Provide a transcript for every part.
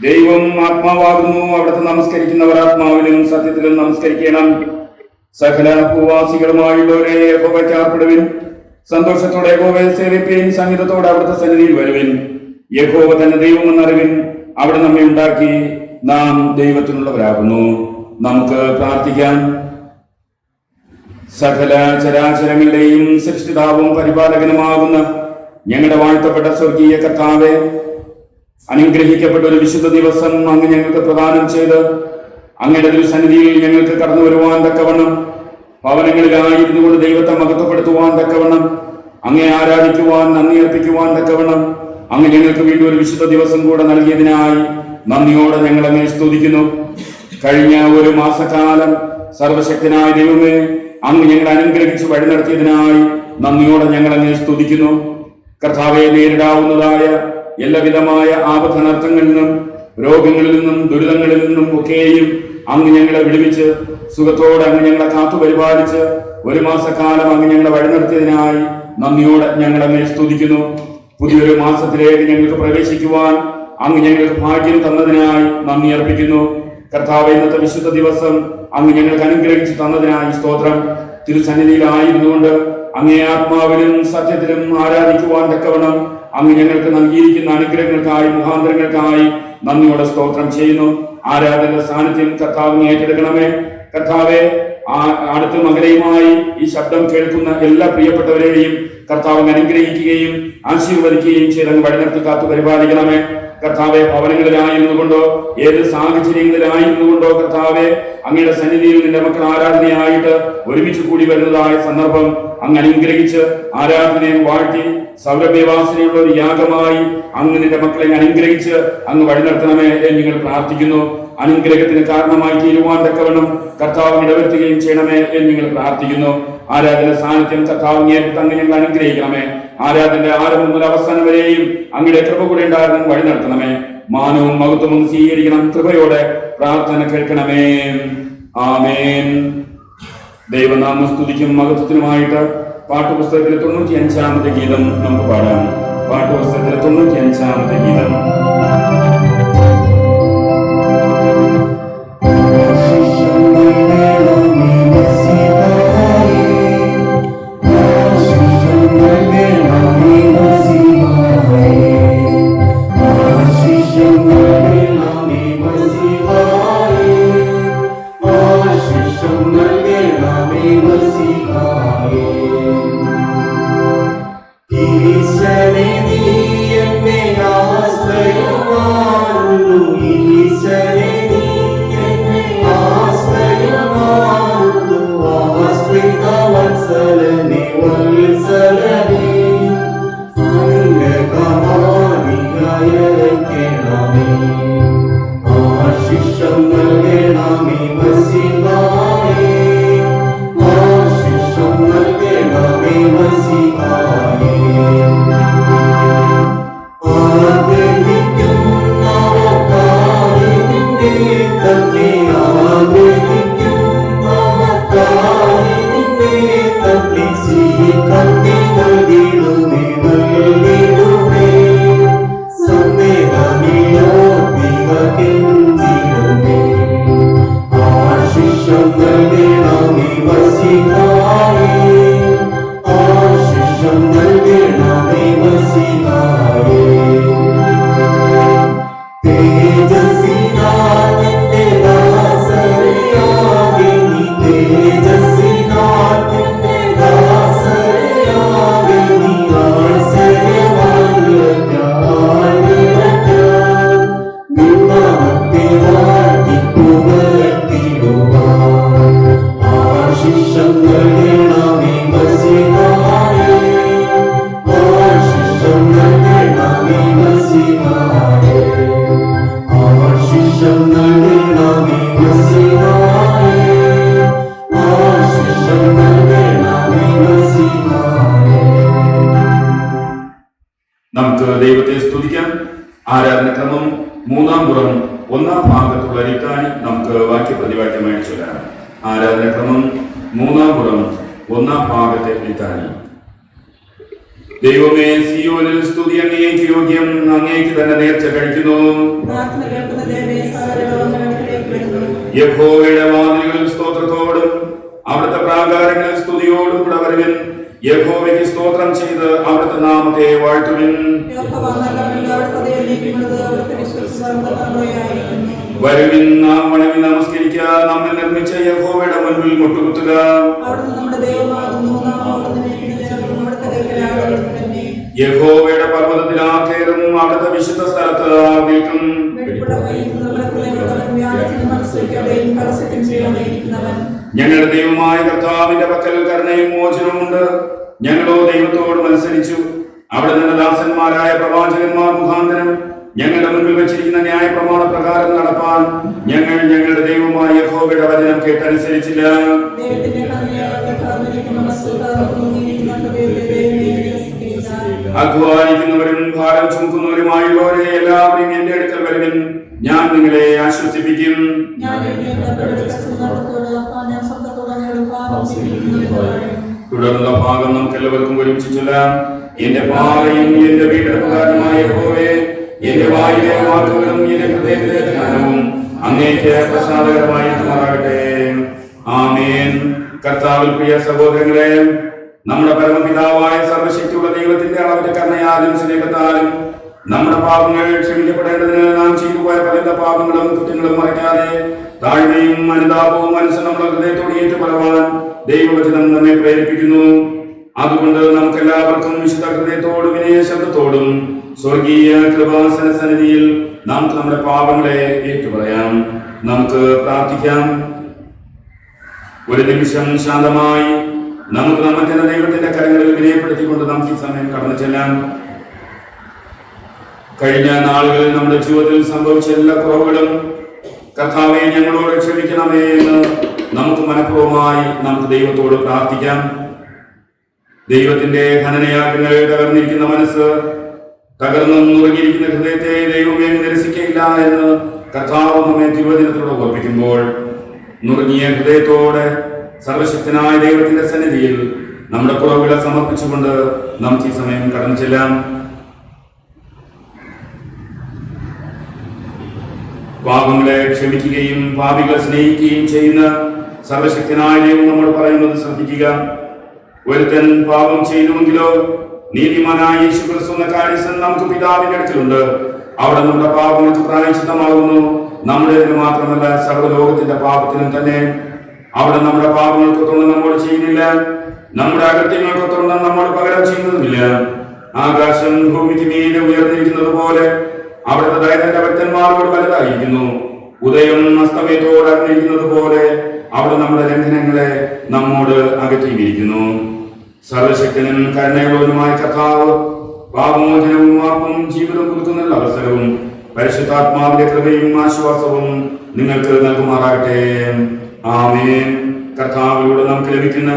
ദൈവം ആത്മാവാകുന്നു. അവിടുത്തെ നമസ്കരിക്കുന്നവർ ആത്മാവിലും സത്യത്തിലും നമസ്കരിക്കണം. സകല ഭൂവാസികളുമായുള്ളവരെ യഹോവയ്ക്ക് ആർപ്പിടുവിൻ. സന്തോഷത്തോടെ യഹോവയെ സേവിപ്പിൻ. സംഗീതത്തോടെ അവിടുത്തെ സന്നിധിയിൽ വരുവിൻ. യഹോവ തന്നെ ദൈവമെന്നറിവിൻ. അവിടെ നമ്മെ ഉണ്ടാക്കി നാം ദൈവത്തിനുള്ളവരാകുന്നു. നമുക്ക് പ്രാർത്ഥിക്കാം. സകല ചരാചരങ്ങളുടെയും സൃഷ്ടിതാവും പരിപാലകനുമാകുന്ന ഞങ്ങളുടെ വാഴ്ത്തപ്പെട്ട സ്വർഗീയ കർത്താവേ, അനുഗ്രഹിക്കപ്പെട്ട ഒരു വിശുദ്ധ ദിവസം അങ്ങ് ഞങ്ങൾക്ക് പ്രദാനം ചെയ്ത് അങ്ങയുടെ തിരുസന്നിധിയിൽ ഞങ്ങൾക്ക് കടന്നു വരുവാൻ തക്കവണ്ണം, ഭവനങ്ങളിലായിരുന്നു കൊണ്ട് ദൈവത്തെ മഹത്വപ്പെടുത്തുവാൻ തക്കവണ്ണം, അങ്ങേ ആരാധിക്കുവാൻ, നന്ദി അർപ്പിക്കുവാൻ തക്കവണ്ണം അങ്ങ് ഞങ്ങൾക്ക് വീണ്ടും ഒരു വിശുദ്ധ ദിവസം കൂടെ നൽകിയതിനായി നന്ദിയോടെ ഞങ്ങൾ അങ്ങേ സ്തുതിക്കുന്നു. കഴിഞ്ഞ ഒരു മാസക്കാലം സർവശക്തനായ ദൈവമേ, അങ്ങ് ഞങ്ങളെ അനുഗ്രഹിച്ച് വഴി നടത്തിയതിനായി നന്ദിയോടെ ഞങ്ങൾ അങ്ങേ സ്തുതിക്കുന്നു. കർത്താവെ, നേരിടാവുന്നതായ എല്ലാവിധമായ ആപത്തനർത്ഥങ്ങളിൽ നിന്നും, രോഗങ്ങളിൽ നിന്നും, ദുരിതങ്ങളിൽ നിന്നും ഒക്കെയും അങ്ങ് ഞങ്ങളെ വിടുവിച്ച് സുഖത്തോടെ അങ്ങ് ഞങ്ങളെ കാത്തു പരിപാലിച്ച് ഒരു മാസക്കാലം അങ്ങ് ഞങ്ങളെ വഴി നടത്തിയതിനായി നന്ദിയോടെ ഞങ്ങൾ അങ്ങേ സ്തുതിക്കുന്നു. പുതിയൊരു മാസത്തിലേക്ക് ഞങ്ങൾക്ക് പ്രവേശിക്കുവാൻ അങ്ങ് ഞങ്ങൾക്ക് ഭാഗ്യം തന്നതിനായി നന്ദി അർപ്പിക്കുന്നു. കർത്താവ്, ഇന്നത്തെ വിശുദ്ധ ദിവസം അങ്ങ് ഞങ്ങൾക്ക് അനുഗ്രഹിച്ച് തന്നതിനായി സ്തോത്രം. തിരുസന്നിധിയിലായിരുന്നുകൊണ്ട് അങ്ങേ ആത്മാവിലും സത്യത്തിലും ആരാധിക്കുവാൻ തക്കവണ്ണം അങ്ങ് ഞങ്ങൾക്ക് നൽകിയിരിക്കുന്ന അനുഗ്രഹങ്ങൾക്കായി, മുഖാന്തരങ്ങൾക്കായി നന്ദിയോടെ സ്തോത്രം ചെയ്യുന്നു. ആരാധന സാന്നിധ്യം കർത്താവിനെ ഏറ്റെടുക്കണമേ. കർത്താവെ, അടുത്തും അകലെയുമായി ഈ ശബ്ദം കേൾക്കുന്ന എല്ലാ പ്രിയപ്പെട്ടവരെയും കർത്താവ് അനുഗ്രഹിക്കുകയും ആശീർവദിക്കുകയും ചെയ്തങ്ങ് വഴി നടത്തി കാത്തു പരിപാലിക്കണമേ. കർത്താവെ, ഭവനങ്ങളിലായിരുന്നു കൊണ്ടോ ഏത് സാഹചര്യങ്ങളിലായിരുന്നു കൊണ്ടോ കർത്താവെ, അങ്ങയുടെ സന്നിധിയിൽ നിന്റെ മക്കൾ ആരാധനയായിട്ട് ഒരുമിച്ച് കൂടി വരുന്നതായ സന്ദർഭം അങ്ങ് അനുഗ്രഹിച്ച് ആരാധനയെ വാഴ്ത്തി സൗരഭ്യവാസനയുള്ള ഒരു യാഗമായി അങ്ങ് നിന്റെ മക്കളെ അനുഗ്രഹിച്ച് അങ്ങ് വഴി നടത്തണമേ എന്ന് നിങ്ങൾ പ്രാർത്ഥിക്കുന്നു. അനുഗ്രഹത്തിന് കാരണമായി തീരുവാൻ തക്കവണ്ണം കർത്താവ് ഇടവരുത്തുകയും ചെയ്യണമേ എന്ന് നിങ്ങൾ പ്രാർത്ഥിക്കുന്നു. ആരാധന സാന്നിധ്യം കർത്താവ് അങ്ങ് ഞങ്ങൾ അനുഗ്രഹിക്കണമേ. ആരാധന ആരംഭം മുതൽ അവസാനം വരെയും അങ്ങയുടെ കൃപ കൂടെ ഉണ്ടാകുന്ന വഴി നടത്തണമേ. മാനവും മഹത്വവും സ്വീകരിക്കണം. കൃപയോടെ പ്രാർത്ഥന കേൾക്കണമേ. ആമേൻ. ദൈവനാമ സ്തുതിക്കും മഹത്വത്തിനുമായിട്ട് പാഠപുസ്തകത്തിലെ 95-ാമത്തെ ഗീതം നമുക്ക് പാടാം. പാഠപുസ്തകത്തിലെ 95-ാമത്തെ ഗീതം. നമുക്ക് ദൈവത്തെ സ്തുതിക്കാം. ആരാധനക്രമം മൂന്നാം പുറം ഒന്നാം ഭാഗത്തുള്ള ലിത്താനി നമുക്ക് വാക്യപ്രതിവാക്യമായി ചൊല്ലാം. ആരാധനക്രമം മൂന്നാം പുറം ഒന്നാം ഭാഗത്തെ ലിത്താനി. ദൈവമേ, സിയോനിൽ സ്തുതി അങ്ങേക്ക് യോഗ്യം, അങ്ങേക്ക് തന്നെ നേർച്ച കഴിക്കുന്നു. യഹോവയുടെ വാതിലുകളിൽ സ്തോത്രത്തോടും അവിടുത്തെ പ്രാകാരങ്ങളിൽ സ്തുതിയോടും കൂടെ വരുവിൻ. യഹോവയ്ക്ക് സ്തോത്രം ചെയ്ത് അവിടുത്തെ നാമത്തെ വാഴ്ത്തുവിൻ. വരുവിൻ, നാം വണങ്ങി നമസ്കരിക്കുക. നമ്മെ നിർമ്മിച്ച യഹോവയുടെ മുൻപിൽ മുട്ടുകുത്തുക. യഹോവയുടെ പർവ്വതത്തിൽ ആകേറും, അവിടുത്തെ വിശുദ്ധ സ്ഥലത്ത് നിൽക്കും. ഞങ്ങളുടെ ദൈവമായ കർത്താവിന്റെ പക്കൽ കരുണയും മോചനവുമുണ്ട്. ഞങ്ങളോ ദൈവത്തോട് മത്സരിച്ചു. അവിടെ നിന്ന് ദാസന്മാരായ പ്രവാചകന്മാർ മുഖാന്തരം ഞങ്ങളുടെ മുൻപിൽ വെച്ചിരിക്കുന്ന ന്യായ പ്രമാണ പ്രകാരം നടപ്പാൻ ഞങ്ങൾ ഞങ്ങളുടെ ദൈവമായ യഹോവയുടെ വചനം കേട്ടനുസരിച്ചില്ല. അധ്വാനിക്കുന്നവരും ഭാരം ചുമക്കുന്നവരുമായുള്ളവരെ എല്ലാവരും എന്റെ അടുക്കൽ വരുവിൻ, ഞാൻ നിങ്ങളെ ആശ്വസിപ്പിക്കും. തുടർന്നുള്ള ഭാഗം നമുക്ക് എല്ലാവർക്കും ഒരുമിച്ച് ചൊല്ലാം. എന്റെ പാറയും എന്റെ വീണ്ടെടുപ്പുകാരനുമായ യഹോവേ, എന്റെ വായിലെ വാക്കുകളും എന്റെ ഹൃദയത്തിലെ ധ്യാനവും അങ്ങേക്ക് പ്രസാദകരമായി മാറട്ടെ. ആമേൻ. കർത്താവിൽ പ്രിയ സഹോദരങ്ങളെ, നമ്മുടെ പരമപിതാവായ സർവശക്തിയുള്ള ദൈവത്തിന്റെ അളവിന്റെ കരുണയാലും സ്നേഹത്താലും നമ്മുടെ പാപങ്ങൾ ക്ഷമിക്കപ്പെടേണ്ടതിന് നാം ചെയ്തു പോയ പല പാപങ്ങളും കുറ്റങ്ങളും മറയ്ക്കാതെ താഴ്മയും അനുതാപവും അനുസരണമുള്ള ഹൃദയത്തോടെ ഏറ്റുപറവാൻ ദൈവവചനം നമ്മെ പ്രേരിപ്പിക്കുന്നു. അതുകൊണ്ട് നമുക്ക് എല്ലാവർക്കും വിശുദ്ധ ഹൃദയത്തോടും വിനയ ശബ്ദത്തോടും സ്വർഗീയ കൃപാസന സന്നിധിയിൽ നമുക്ക് നമ്മുടെ പാപങ്ങളെ ഏറ്റുപറയാം. നമുക്ക് പ്രാർത്ഥിക്കാം. ഒരു നിമിഷം ശാന്തമായി നമുക്ക് നമ്മെ തന്നെ ദൈവത്തിന്റെ കരങ്ങളിൽ വിനയപ്പെടുത്തിക്കൊണ്ട് നമുക്ക് ഈ സമയം കടന്നു ചെല്ലാം. കഴിഞ്ഞ നാളുകളിൽ നമ്മുടെ ജീവിതത്തിൽ സംഭവിച്ച എല്ലാ കുറവുകളും കർത്താവെ ഞങ്ങളോട് ക്ഷമിക്കണമേ എന്ന് നമുക്ക് മനഃപൂർവ്വമായി നമുക്ക് ദൈവത്തോട് പ്രാർത്ഥിക്കാം. ദൈവത്തിന്റെ ഖനനയാഗങ്ങൾ തകർന്നിരിക്കുന്ന മനസ്സ്, തകർന്നും നുറുങ്ങിയിരിക്കുന്ന ഹൃദയത്തെ ദൈവമേ നിരസിക്കയില്ല എന്ന് കർത്താവ് നമ്മെ തിരുവചനത്തോട് ഓർപ്പിക്കുമ്പോൾ നുറുങ്ങിയ ഹൃദയത്തോടെ സർവശക്തനായ ദൈവത്തിന്റെ സന്നിധിയിൽ നമ്മുടെ കുറവുകളെ സമർപ്പിച്ചുകൊണ്ട് നമുക്ക് ഈ സമയം കടന്നു ചെല്ലാം. പാപങ്ങളെ ക്ഷമിക്കുകയും പാപികളെ സ്നേഹിക്കുകയും ചെയ്യുന്ന സർവശക്തനായ ദൈവം നമ്മോട് പറയുന്നത് ശ്രദ്ധിക്കുക. ഒരുത്തൻ പാപം ചെയ്തുവെങ്കിലോ നീതിമാനായ യേശു ക്രിസ്തു എന്ന കാര്യസ്ഥൻ നമുക്ക് പിതാവിന്റെ അടുക്കലുണ്ട്. അവിടെ നമ്മുടെ പാപങ്ങൾക്ക് പ്രായശ്ചിത്തമാകുന്നു. നമ്മുടേതിന് മാത്രമല്ല, സർവ്വലോകത്തിന്റെ പാപത്തിനും തന്നെ. അവിടെ നമ്മുടെ പാപങ്ങൾക്കൊത്തൊന്നും നമ്മോട് ചെയ്യുന്നില്ല, നമ്മുടെ അകൃത്യങ്ങൾക്കൊത്തൊന്നും നമ്മോട് പകരം ചെയ്യുന്നതുമില്ല. ആകാശം ഭൂമിക്ക് മീതെ ഉയർന്നിരിക്കുന്നത് പോലെ അവിടുത്തെ ദൈവത്തിന്റെ ഭക്തന്മാരോട് വലുതായിരിക്കുന്നു. ഉദയം അസ്തമയത്തോട് അറിഞ്ഞിരിക്കുന്നത് പോലെ അവിടെ നമ്മുടെ ലംഘനങ്ങളെ നമ്മോട് അകറ്റിയിരിക്കുന്നു. സർവശക്തനും കരുണയുള്ളവനുമായ കർത്താവ് പാപമോചനവും മാപ്പും ജീവിതം പുതുക്കുന്ന അവസരവും പരിശുദ്ധാത്മാവിന്റെ കൃപയും ആശ്വാസവും നിങ്ങൾക്ക് നൽകുമാറാകട്ടെ. ആമേൻ. കർത്താവിലൂടെ നമുക്ക് ലഭിക്കുന്ന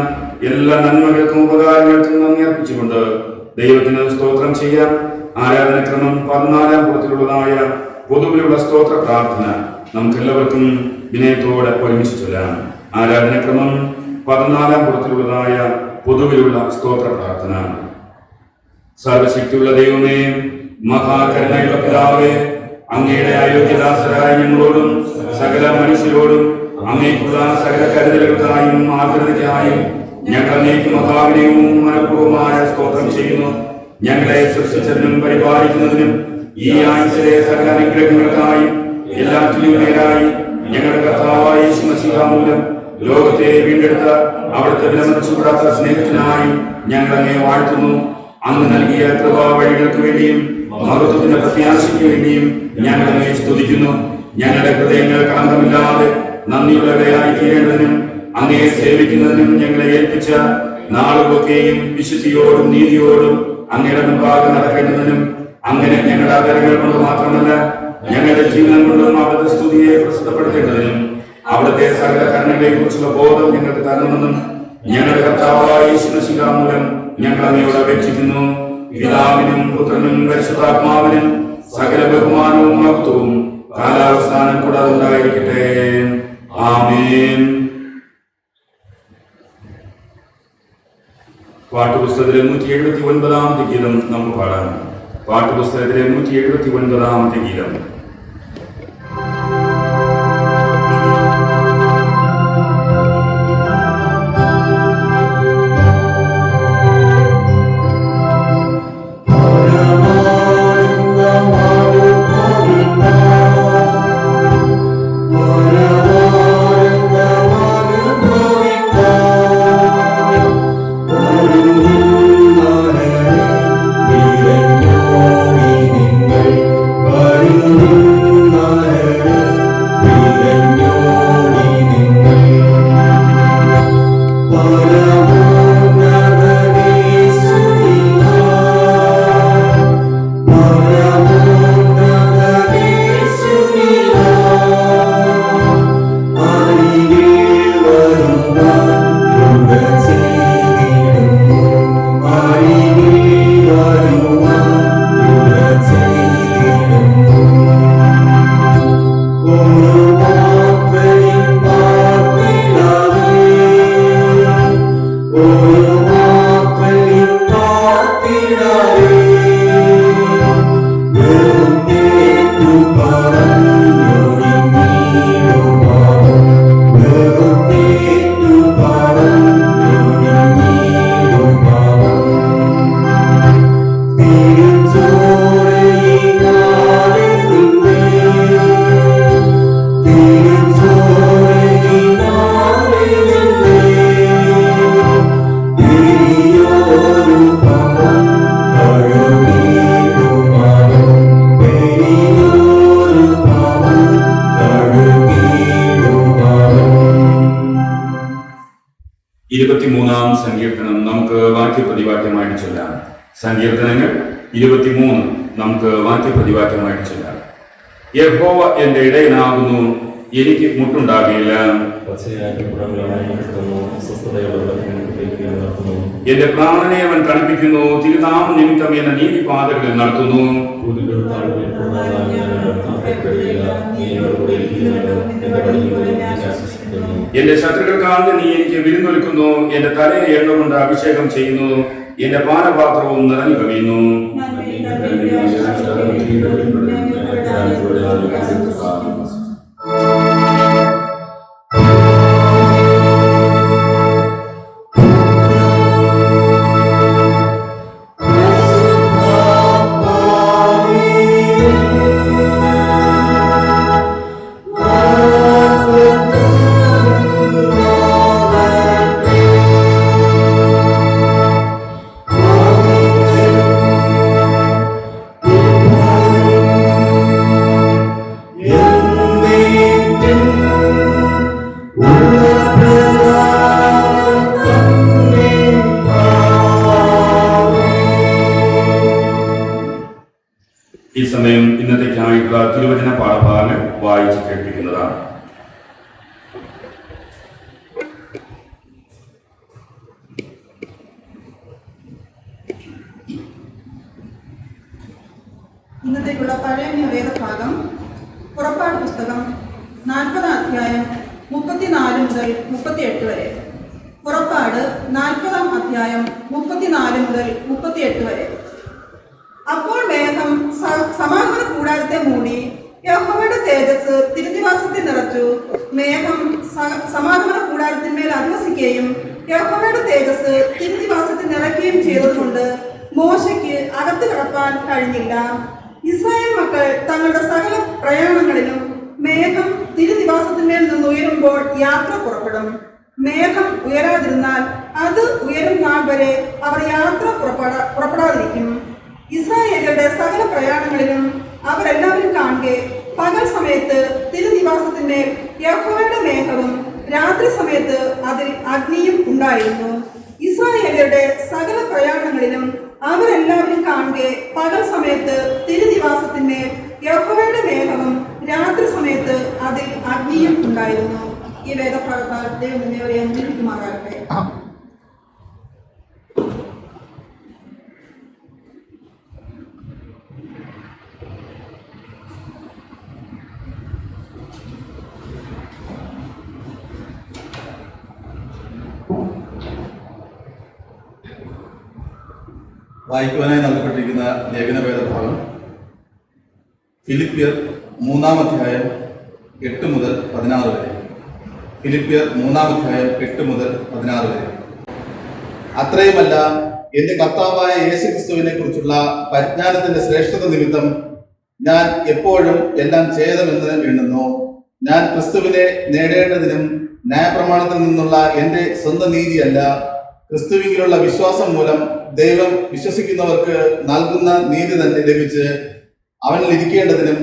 എല്ലാ നന്മകൾക്കും ഉപകാരങ്ങൾക്കും നന്ദി അർപ്പിച്ചുകൊണ്ട് ദൈവത്തിന് സ്തോത്രം ചെയ്യാം. ആരാധനക്രമം 14-ാം പുറത്തിലുള്ളതായ പൊതുവിലുള്ള സ്തോത്ര പ്രാർത്ഥന നമുക്ക് എല്ലാവർക്കും വിനയത്തോടെ ഒരുമിച്ച് ചൊല്ലാം. ആരാധനക്രമം 14-ാം പുറത്തിലുള്ളതായ പൊതുവിലുള്ള സ്തോത്ര പ്രാർത്ഥന. സർവശക്തിയുള്ള ദൈവമേ, മഹാകരുണയുള്ള പിതാവേ, അങ്ങയുടെ അയോഗ്യദാസരായ ഞങ്ങളോടും സകല മനുഷ്യരോടും അങ്ങേക്കുള്ള സകല കരുതലുകൾക്കായും ആഗ്രഹത്തിനായും ഞങ്ങൾ അങ്ങേക്ക് മഹാവിനയവും മനഃപൂർവ്വമായ സ്തോത്രം ചെയ്യുന്നു. ഞങ്ങളെ സൃഷ്ടിച്ചതിനും പരിപാലിക്കുന്നതിനും ഈ ആയുസ്സിലെ സകല അനുഗ്രഹങ്ങൾക്കായും എല്ലാറ്റിനും നേരായി ഞങ്ങളുടെ കർത്താവായ യേശു മശീഹ മൂലം ലോകത്തെ വീണ്ടെടുത്ത അവിടുത്തെ വിലമതിച്ചുകൂടാത്ത സ്നേഹത്തിനായി ഞങ്ങൾ അങ്ങേ വാഴ്ത്തുന്നു. അങ്ങ് നൽകിയ കൃപാ വഴികൾക്ക് വേണ്ടിയും മഹത്വത്തിന്റെ പ്രത്യാശയ്ക്ക് വേണ്ടിയും ഞങ്ങൾ അങ്ങേ സ്തുതിക്കുന്നു. ഞങ്ങളുടെ ഹൃദയങ്ങൾ കളങ്കമില്ലാതെ നന്ദിയുള്ളവരായി തീരേണ്ടതിനും അങ്ങേ സേവിക്കുന്നതിനും ഞങ്ങളെ ഏൽപ്പിച്ച നാളുകളൊക്കെയും വിശുദ്ധിയോടും നീതിയോടും അങ്ങയുടെ മുൻപാകെ നടക്കേണ്ടതിനും അങ്ങനെ ഞങ്ങളുടെ ആദരങ്ങൾ കൊണ്ട് മാത്രമല്ല ഞങ്ങളുടെ ജീവിതം കൊണ്ടും അവിടുത്തെ സ്തുതിയെ പ്രസിദ്ധപ്പെടുത്തേണ്ടതിനും അവിടുത്തെ സകല കരുണകളെ കുറിച്ചുള്ള ബോധം ഞങ്ങൾക്ക് തരണമെന്നും ഞങ്ങളുടെ കർത്താവായ യേശു മശീഹ മൂലം ഞങ്ങൾ അങ്ങയോട് അപേക്ഷിക്കുന്നു. പിതാവിനും പുത്രനും പരിശുദ്ധാത്മാവിനും സകല ബഹുമാനവും മഹത്വവും കാലാവസാനം കൂടാതെ ഉണ്ടായിരിക്കട്ടെ. ആമേൻ. പാട്ടുപുസ്തകത്തിലെ 179 ഗീതം നമുക്ക് പാടാം. പാട്ടുപുസ്തകത്തിലെ 179 ഗീതം. സങ്കീർത്തനം നമുക്ക് വാക്യപ്രതിവാക്യമായിട്ട് ചൊല്ലാം. സങ്കീർത്തനങ്ങൾ 23 നമുക്ക് വാക്യപ്രതിവാക്യമായിട്ട് ചൊല്ലാം. യഹോവ എന്റെ ഇടയനാകുന്നു, എനിക്ക് മുട്ടുണ്ടാകില്ല. എന്റെ പ്രാണനെ അവൻ തണുപ്പിക്കുന്നു, തിരുനാമ നിമിത്തം എന്നെ നീതിപാതകളിൽ നടത്തുന്നു. എന്റെ ശത്രുക്കൾക്കാണ് നീ എനിക്ക് വിരുന്നൊരുക്കുന്നു, എന്റെ തലയെ എണ്ണ കൊണ്ട് അഭിഷേകം ചെയ്യുന്നു, എന്റെ പാനപാത്രവും നിറഞ്ഞു കവിയുന്നു. ഈ സമയം ഇന്നത്തേക്കായിട്ടുള്ള തിരുവചന പാഠഭാഗങ്ങൾ വായിച്ച് കേൾപ്പിക്കുന്നതാണ്. ഇന്നത്തേക്കുള്ള പഴയ വേദഭാഗം പുറപ്പാട് പുസ്തകം 40 അധ്യായം 34 മുതൽ 38 വരെ. പുറപ്പാട് 40 അധ്യായം 34 മുതൽ 38 വരെ. അപ്പോൾ മേഘം സമാഗമന കൂടാരത്തെ മൂടി, യഹോവയുടെ തേജസ് തിരുനിവാസത്തെ നിറച്ചു. മേഘം സമാഗമന കൂടാരത്തിന്മേൽ അധിവസിക്കുകയും യഹോവയുടെ തേജസ് തിരുനിവാസത്തെ നിറയ്ക്കുകയും ചെയ്തതുകൊണ്ട് മോശയ്ക്ക് അകത്ത് കടപ്പാൻ കഴിഞ്ഞില്ല. ഇസ്രായേൽ മക്കൾ തങ്ങളുടെ സകല പ്രയാണങ്ങളിലും മേഘം തിരുനിവാസത്തിന്മേൽ നിന്ന് ഉയരുമ്പോൾ യാത്ര പുറപ്പെടും. മേഘം ഉയരാതിരുന്നാൽ അത് ഉയരും നാൾ വരെ അവർ യാത്ര പുറപ്പെടാതിരിക്കും. ഇസ്രായേലിയുടെ സകല പ്രയാണങ്ങളിലും അവരെല്ലാവരും കാണുക പകൽ സമയത്ത് തിരുനിവാസത്തിന്മേൽ യഹോവയുടെ മേഘവും രാത്രി സമയത്ത് അതിൽ അഗ്നിയും ഉണ്ടായിരുന്നു. ഇസ്രായേലിയുടെ സകല പ്രയാണങ്ങളിലും അവരെല്ലാവരും കാണുക പകൽ സമയത്ത് തിരുനിവാസത്തിന്മേൽ യഹോവയുടെ മേഘവും രാത്രി സമയത്ത് അതിൽ അഗ്നിയും ഉണ്ടായിരുന്നു. ഈ വേദഭാഗത്താൽ ദൈവം നിന്നെ അനുഗ്രഹിക്കുമാറാകട്ടെ. വായിക്കുവാനായി നൽകപ്പെട്ടിരിക്കുന്ന ലേഖനവേദഭാഗം ഫിലിപ്പിയർ 3-ാം അധ്യായം 8 മുതൽ 16 വരെ. ഫിലിപ്പിയർ 3-ാം അധ്യായം 8 മുതൽ 16 വരെ. അത്രയുമല്ല, എന്റെ കർത്താവായ യേശുക്രിസ്തുവിനെ കുറിച്ചുള്ള പരിജ്ഞാനത്തിന്റെ ശ്രേഷ്ഠത നിമിത്തം ഞാൻ എപ്പോഴും എല്ലാം ഛേദമെന്ന് എണ്ണുന്നു. ഞാൻ ക്രിസ്തുവിനെ നേടേണ്ടതിനും ന്യായപ്രമാണത്തിൽ നിന്നുള്ള എന്റെ സ്വന്തം നീതിയല്ല, ക്രിസ്തുവിലുള്ള വിശ്വാസം മൂലം ദൈവം വിശ്വസിക്കുന്നവർക്ക് നൽകുന്ന നീതി തന്നെ ലഭിച്ച് അവനിൽ ഇരിക്കേണ്ടതിനും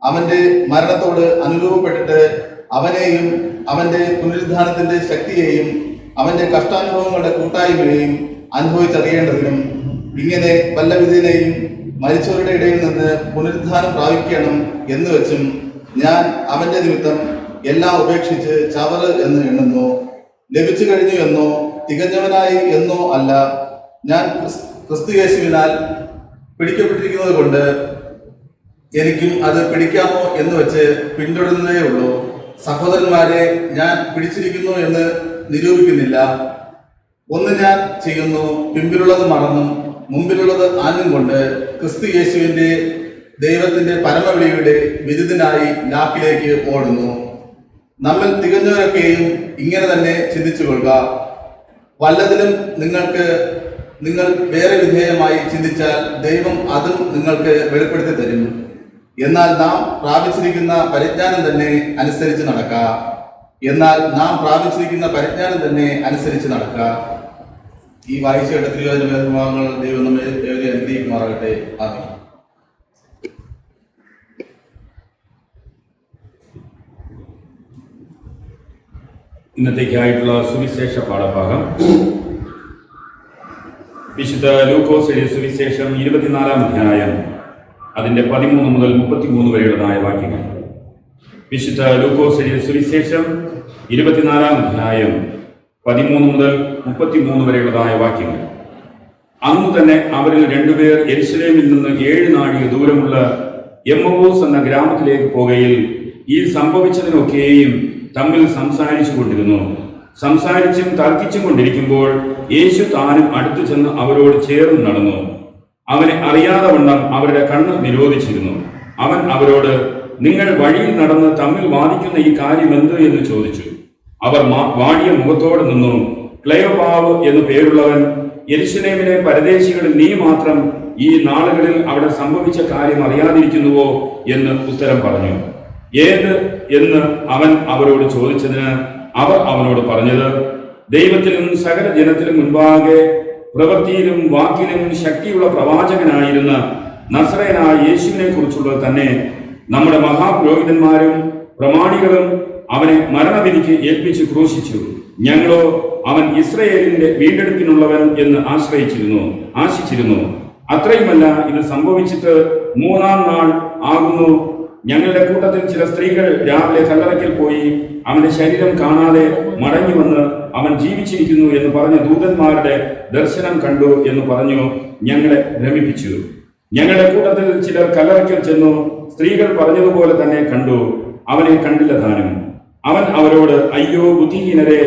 അവന്റെ മരണത്തോട് അനുരൂപപ്പെട്ടിട്ട് അവനെയും അവന്റെ പുനരുദ്ധാനത്തിന്റെ ശക്തിയെയും അവന്റെ കഷ്ടാനുഭവങ്ങളുടെ കൂട്ടായ്മയെയും അനുഭവിച്ചറിയേണ്ടതിനും ഇങ്ങനെ വല്ലവിധേനയും മരിച്ചവരുടെ ഇടയിൽ നിന്ന് പുനരുദ്ധാനം പ്രാപിക്കണം എന്ന് വെച്ചും ഞാൻ അവന്റെ നിമിത്തം എല്ലാം ഉപേക്ഷിച്ച് ചവറ് എന്ന് എണ്ണുന്നു. ലഭിച്ചു കഴിഞ്ഞു എന്നോ തികഞ്ഞവനായി എന്നോ അല്ല, ഞാൻ ക്രിസ്തു യേശുവിനാൽ പിടിക്കപ്പെട്ടിരിക്കുന്നത് കൊണ്ട് എനിക്കും അത് പിടിക്കാമോ എന്ന് വെച്ച് പിന്തുടരുന്നതേ ഉള്ളൂ. സഹോദരന്മാരെ, ഞാൻ പിടിച്ചിരിക്കുന്നു എന്ന് നിരൂപിക്കുന്നില്ല. ഒന്ന് ഞാൻ ചെയ്യുന്നു, പിമ്പിലുള്ളത് മറന്നും മുമ്പിലുള്ളത് ആനും കൊണ്ട് ക്രിസ്തു യേശുവിന്റെ ദൈവത്തിന്റെ പരമവിളിയുടെ വിരുദ്ധനായി ലാപ്പിലേക്ക് ഓടുന്നു. നമ്മൾ തികഞ്ഞവരൊക്കെയും ഇങ്ങനെ തന്നെ ചിന്തിച്ചു കൊള്ളുക. വല്ലതിലും നിങ്ങൾ വേറെ വിധേയമായി ചിന്തിച്ചാൽ ദൈവം അതും നിങ്ങൾക്ക് വെളിപ്പെടുത്തി തരും. എന്നാൽ നാം പ്രാപിച്ചിരിക്കുന്ന പരിജ്ഞാനം തന്നെ അനുസരിച്ച് നടക്കുക. ഈ വായിച്ച തിരുവചന വേദഭാഗങ്ങൾ ദൈവം നമ്മെ ഏവരെ അനുഗ്രഹിക്കുമാറാകട്ടെ. ആമേൻ. ഇന്നത്തേക്കായിട്ടുള്ള സുവിശേഷ പാഠഭാഗം വിശുദ്ധ ലൂക്കോസ് എഴുതിയ സുവിശേഷം 24-ാം അധ്യായം അതിൻ്റെ 13 മുതൽ 33 വരെയുള്ളതായ വാക്യങ്ങൾ. വിശുദ്ധ ലൂക്കോസ് എഴുതിയ സുവിശേഷം 24-ാം അധ്യായം 13 മുതൽ 33 വരെയുള്ളതായ വാക്യങ്ങൾ. അന്നു തന്നെ അവരിൽ 2 പേർ യെരുശലേമിൽ നിന്ന് 7 നാഴിക ദൂരമുള്ള എമ്മവോസ് എന്ന ഗ്രാമത്തിലേക്ക് പോകയിൽ ഈ സംഭവിച്ചതിനൊക്കെയും തമ്മിൽ സംസാരിച്ചും തർക്കിച്ചും കൊണ്ടിരിക്കുമ്പോൾ യേശു താനും അടുത്തു ചെന്ന് അവരോട് ചേർന്ന് നടന്നു. അവനെ അറിയാതെ വണ്ണം അവരുടെ കണ്ണ് നിരോധിച്ചിരുന്നു. അവൻ അവരോട്, നിങ്ങൾ വഴിയിൽ നടന്ന് തമ്മിൽ വാദിക്കുന്ന ഈ കാര്യം എന്ത് എന്ന് ചോദിച്ചു. അവർ വാടിയ മുഖത്തോടെ നിന്നു. ക്ലെയോപാവ് എന്നു പേരുള്ളവൻ, യെരുശലേമിലെ പരദേശികളിൽ നീ മാത്രം ഈ നാളുകളിൽ അവിടെ സംഭവിച്ച കാര്യം അറിയാതിരിക്കുന്നുവോ എന്ന് ഉത്തരം പറഞ്ഞു. ഏത് എന്ന് അവൻ അവരോട് ചോദിച്ചതിന് അവർ അവനോട് പറഞ്ഞത്, ദൈവത്തിലും സകല ജനത്തിലും മുൻപാകെ പ്രവൃത്തിയിലും വാക്കിലും ശക്തിയുള്ള പ്രവാചകനായിരുന്ന നസറേയനായ യേശുവിനെ കുറിച്ചുള്ളത് തന്നെ. നമ്മുടെ മഹാപുരോഹിതന്മാരും പ്രമാണികളും അവനെ മരണവിധിക്ക് ഏൽപ്പിച്ച് ക്രൂശിച്ചു. ഞങ്ങളോ അവൻ ഇസ്രയേലിന്റെ വീണ്ടെടുപ്പിനുള്ളവൻ എന്ന് ആശിച്ചിരുന്നു. അത്രയുമല്ല, ഇത് സംഭവിച്ചിട്ട് 3-ാം നാൾ ആകുന്നു. ഞങ്ങളുടെ കൂട്ടത്തിൽ ചില സ്ത്രീകൾ രാവിലെ കല്ലറയ്ക്കൽ പോയി അവന്റെ ശരീരം കാണാതെ മടങ്ങി വന്ന് അവൻ ജീവിച്ചിരിക്കുന്നു എന്ന് പറഞ്ഞ ദൂതന്മാരുടെ ദർശനം കണ്ടു എന്ന് പറഞ്ഞു ഞങ്ങളെ ഭ്രമിപ്പിച്ചു. ഞങ്ങളുടെ കൂട്ടത്തിൽ ചിലർ കല്ലറയ്ക്കൽ ചെന്നു, സ്ത്രീകൾ പറഞ്ഞതുപോലെ തന്നെ കണ്ടു, അവനെ കണ്ടില്ല താനും. അവൻ അവരോട്, അയ്യോ ബുദ്ധിഹീനരെ,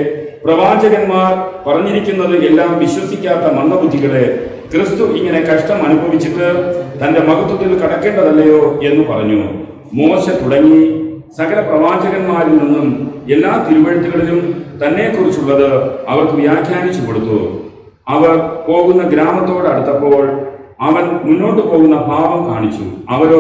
പ്രവാചകന്മാർ പറഞ്ഞിരിക്കുന്നത് എല്ലാം വിശ്വസിക്കാത്ത മന്ദബുദ്ധികളെ, ക്രിസ്തു ഇങ്ങനെ കഷ്ടം അനുഭവിച്ചിട്ട് തന്റെ മഹത്വത്തിൽ കടക്കേണ്ടതല്ലയോ എന്ന് പറഞ്ഞു. മോശ തുടങ്ങി സകല പ്രവാചകന്മാരിൽ നിന്നും എല്ലാ തിരുവെഴുത്തുകളിലും തന്നെ കുറിച്ചുള്ളത് അവർക്ക് വ്യാഖ്യാനിച്ചു കൊടുത്തു. അവർ പോകുന്ന ഗ്രാമത്തോട് അടുത്തപ്പോൾ അവൻ മുന്നോട്ട് പോകുന്ന ഭാവം കാണിച്ചു. അവരോ,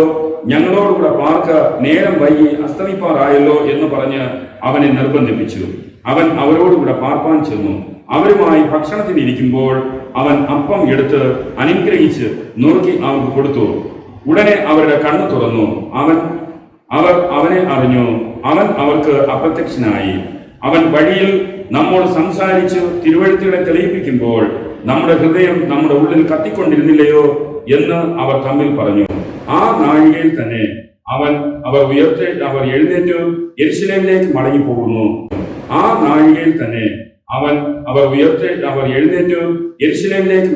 ഞങ്ങളോടുകൂടെ പാർക്ക, നേരം വൈകി അസ്തമിപ്പാറായല്ലോ എന്ന് പറഞ്ഞ് അവനെ നിർബന്ധിപ്പിച്ചു. അവൻ അവരോടുകൂടെ പാർപ്പാൻ ചെന്നു. അവരുമായി ഭക്ഷണത്തിനിരിക്കുമ്പോൾ അവൻ അപ്പം എടുത്ത് അനുഗ്രഹിച്ച് നുറുക്കി അവർക്ക് കൊടുത്തു. ഉടനെ അവരുടെ കണ്ണു തുറന്നു. അവർ അവനെ അറിഞ്ഞു. അവൻ അവർക്ക് അപ്രത്യക്ഷനായി. അവൻ വഴിയിൽ നമ്മോട് സംസാരിച്ച് തിരുവെഴുത്തുകളെ തെളിയിപ്പിക്കുമ്പോൾ നമ്മുടെ ഹൃദയം നമ്മുടെ ഉള്ളിൽ കത്തിക്കൊണ്ടിരുന്നില്ലയോ എന്ന് അവർ തമ്മിൽ പറഞ്ഞു. ആ നാഴികയിൽ തന്നെ അവർ എഴുന്നേറ്റ് യെരുശലേമിലേക്ക്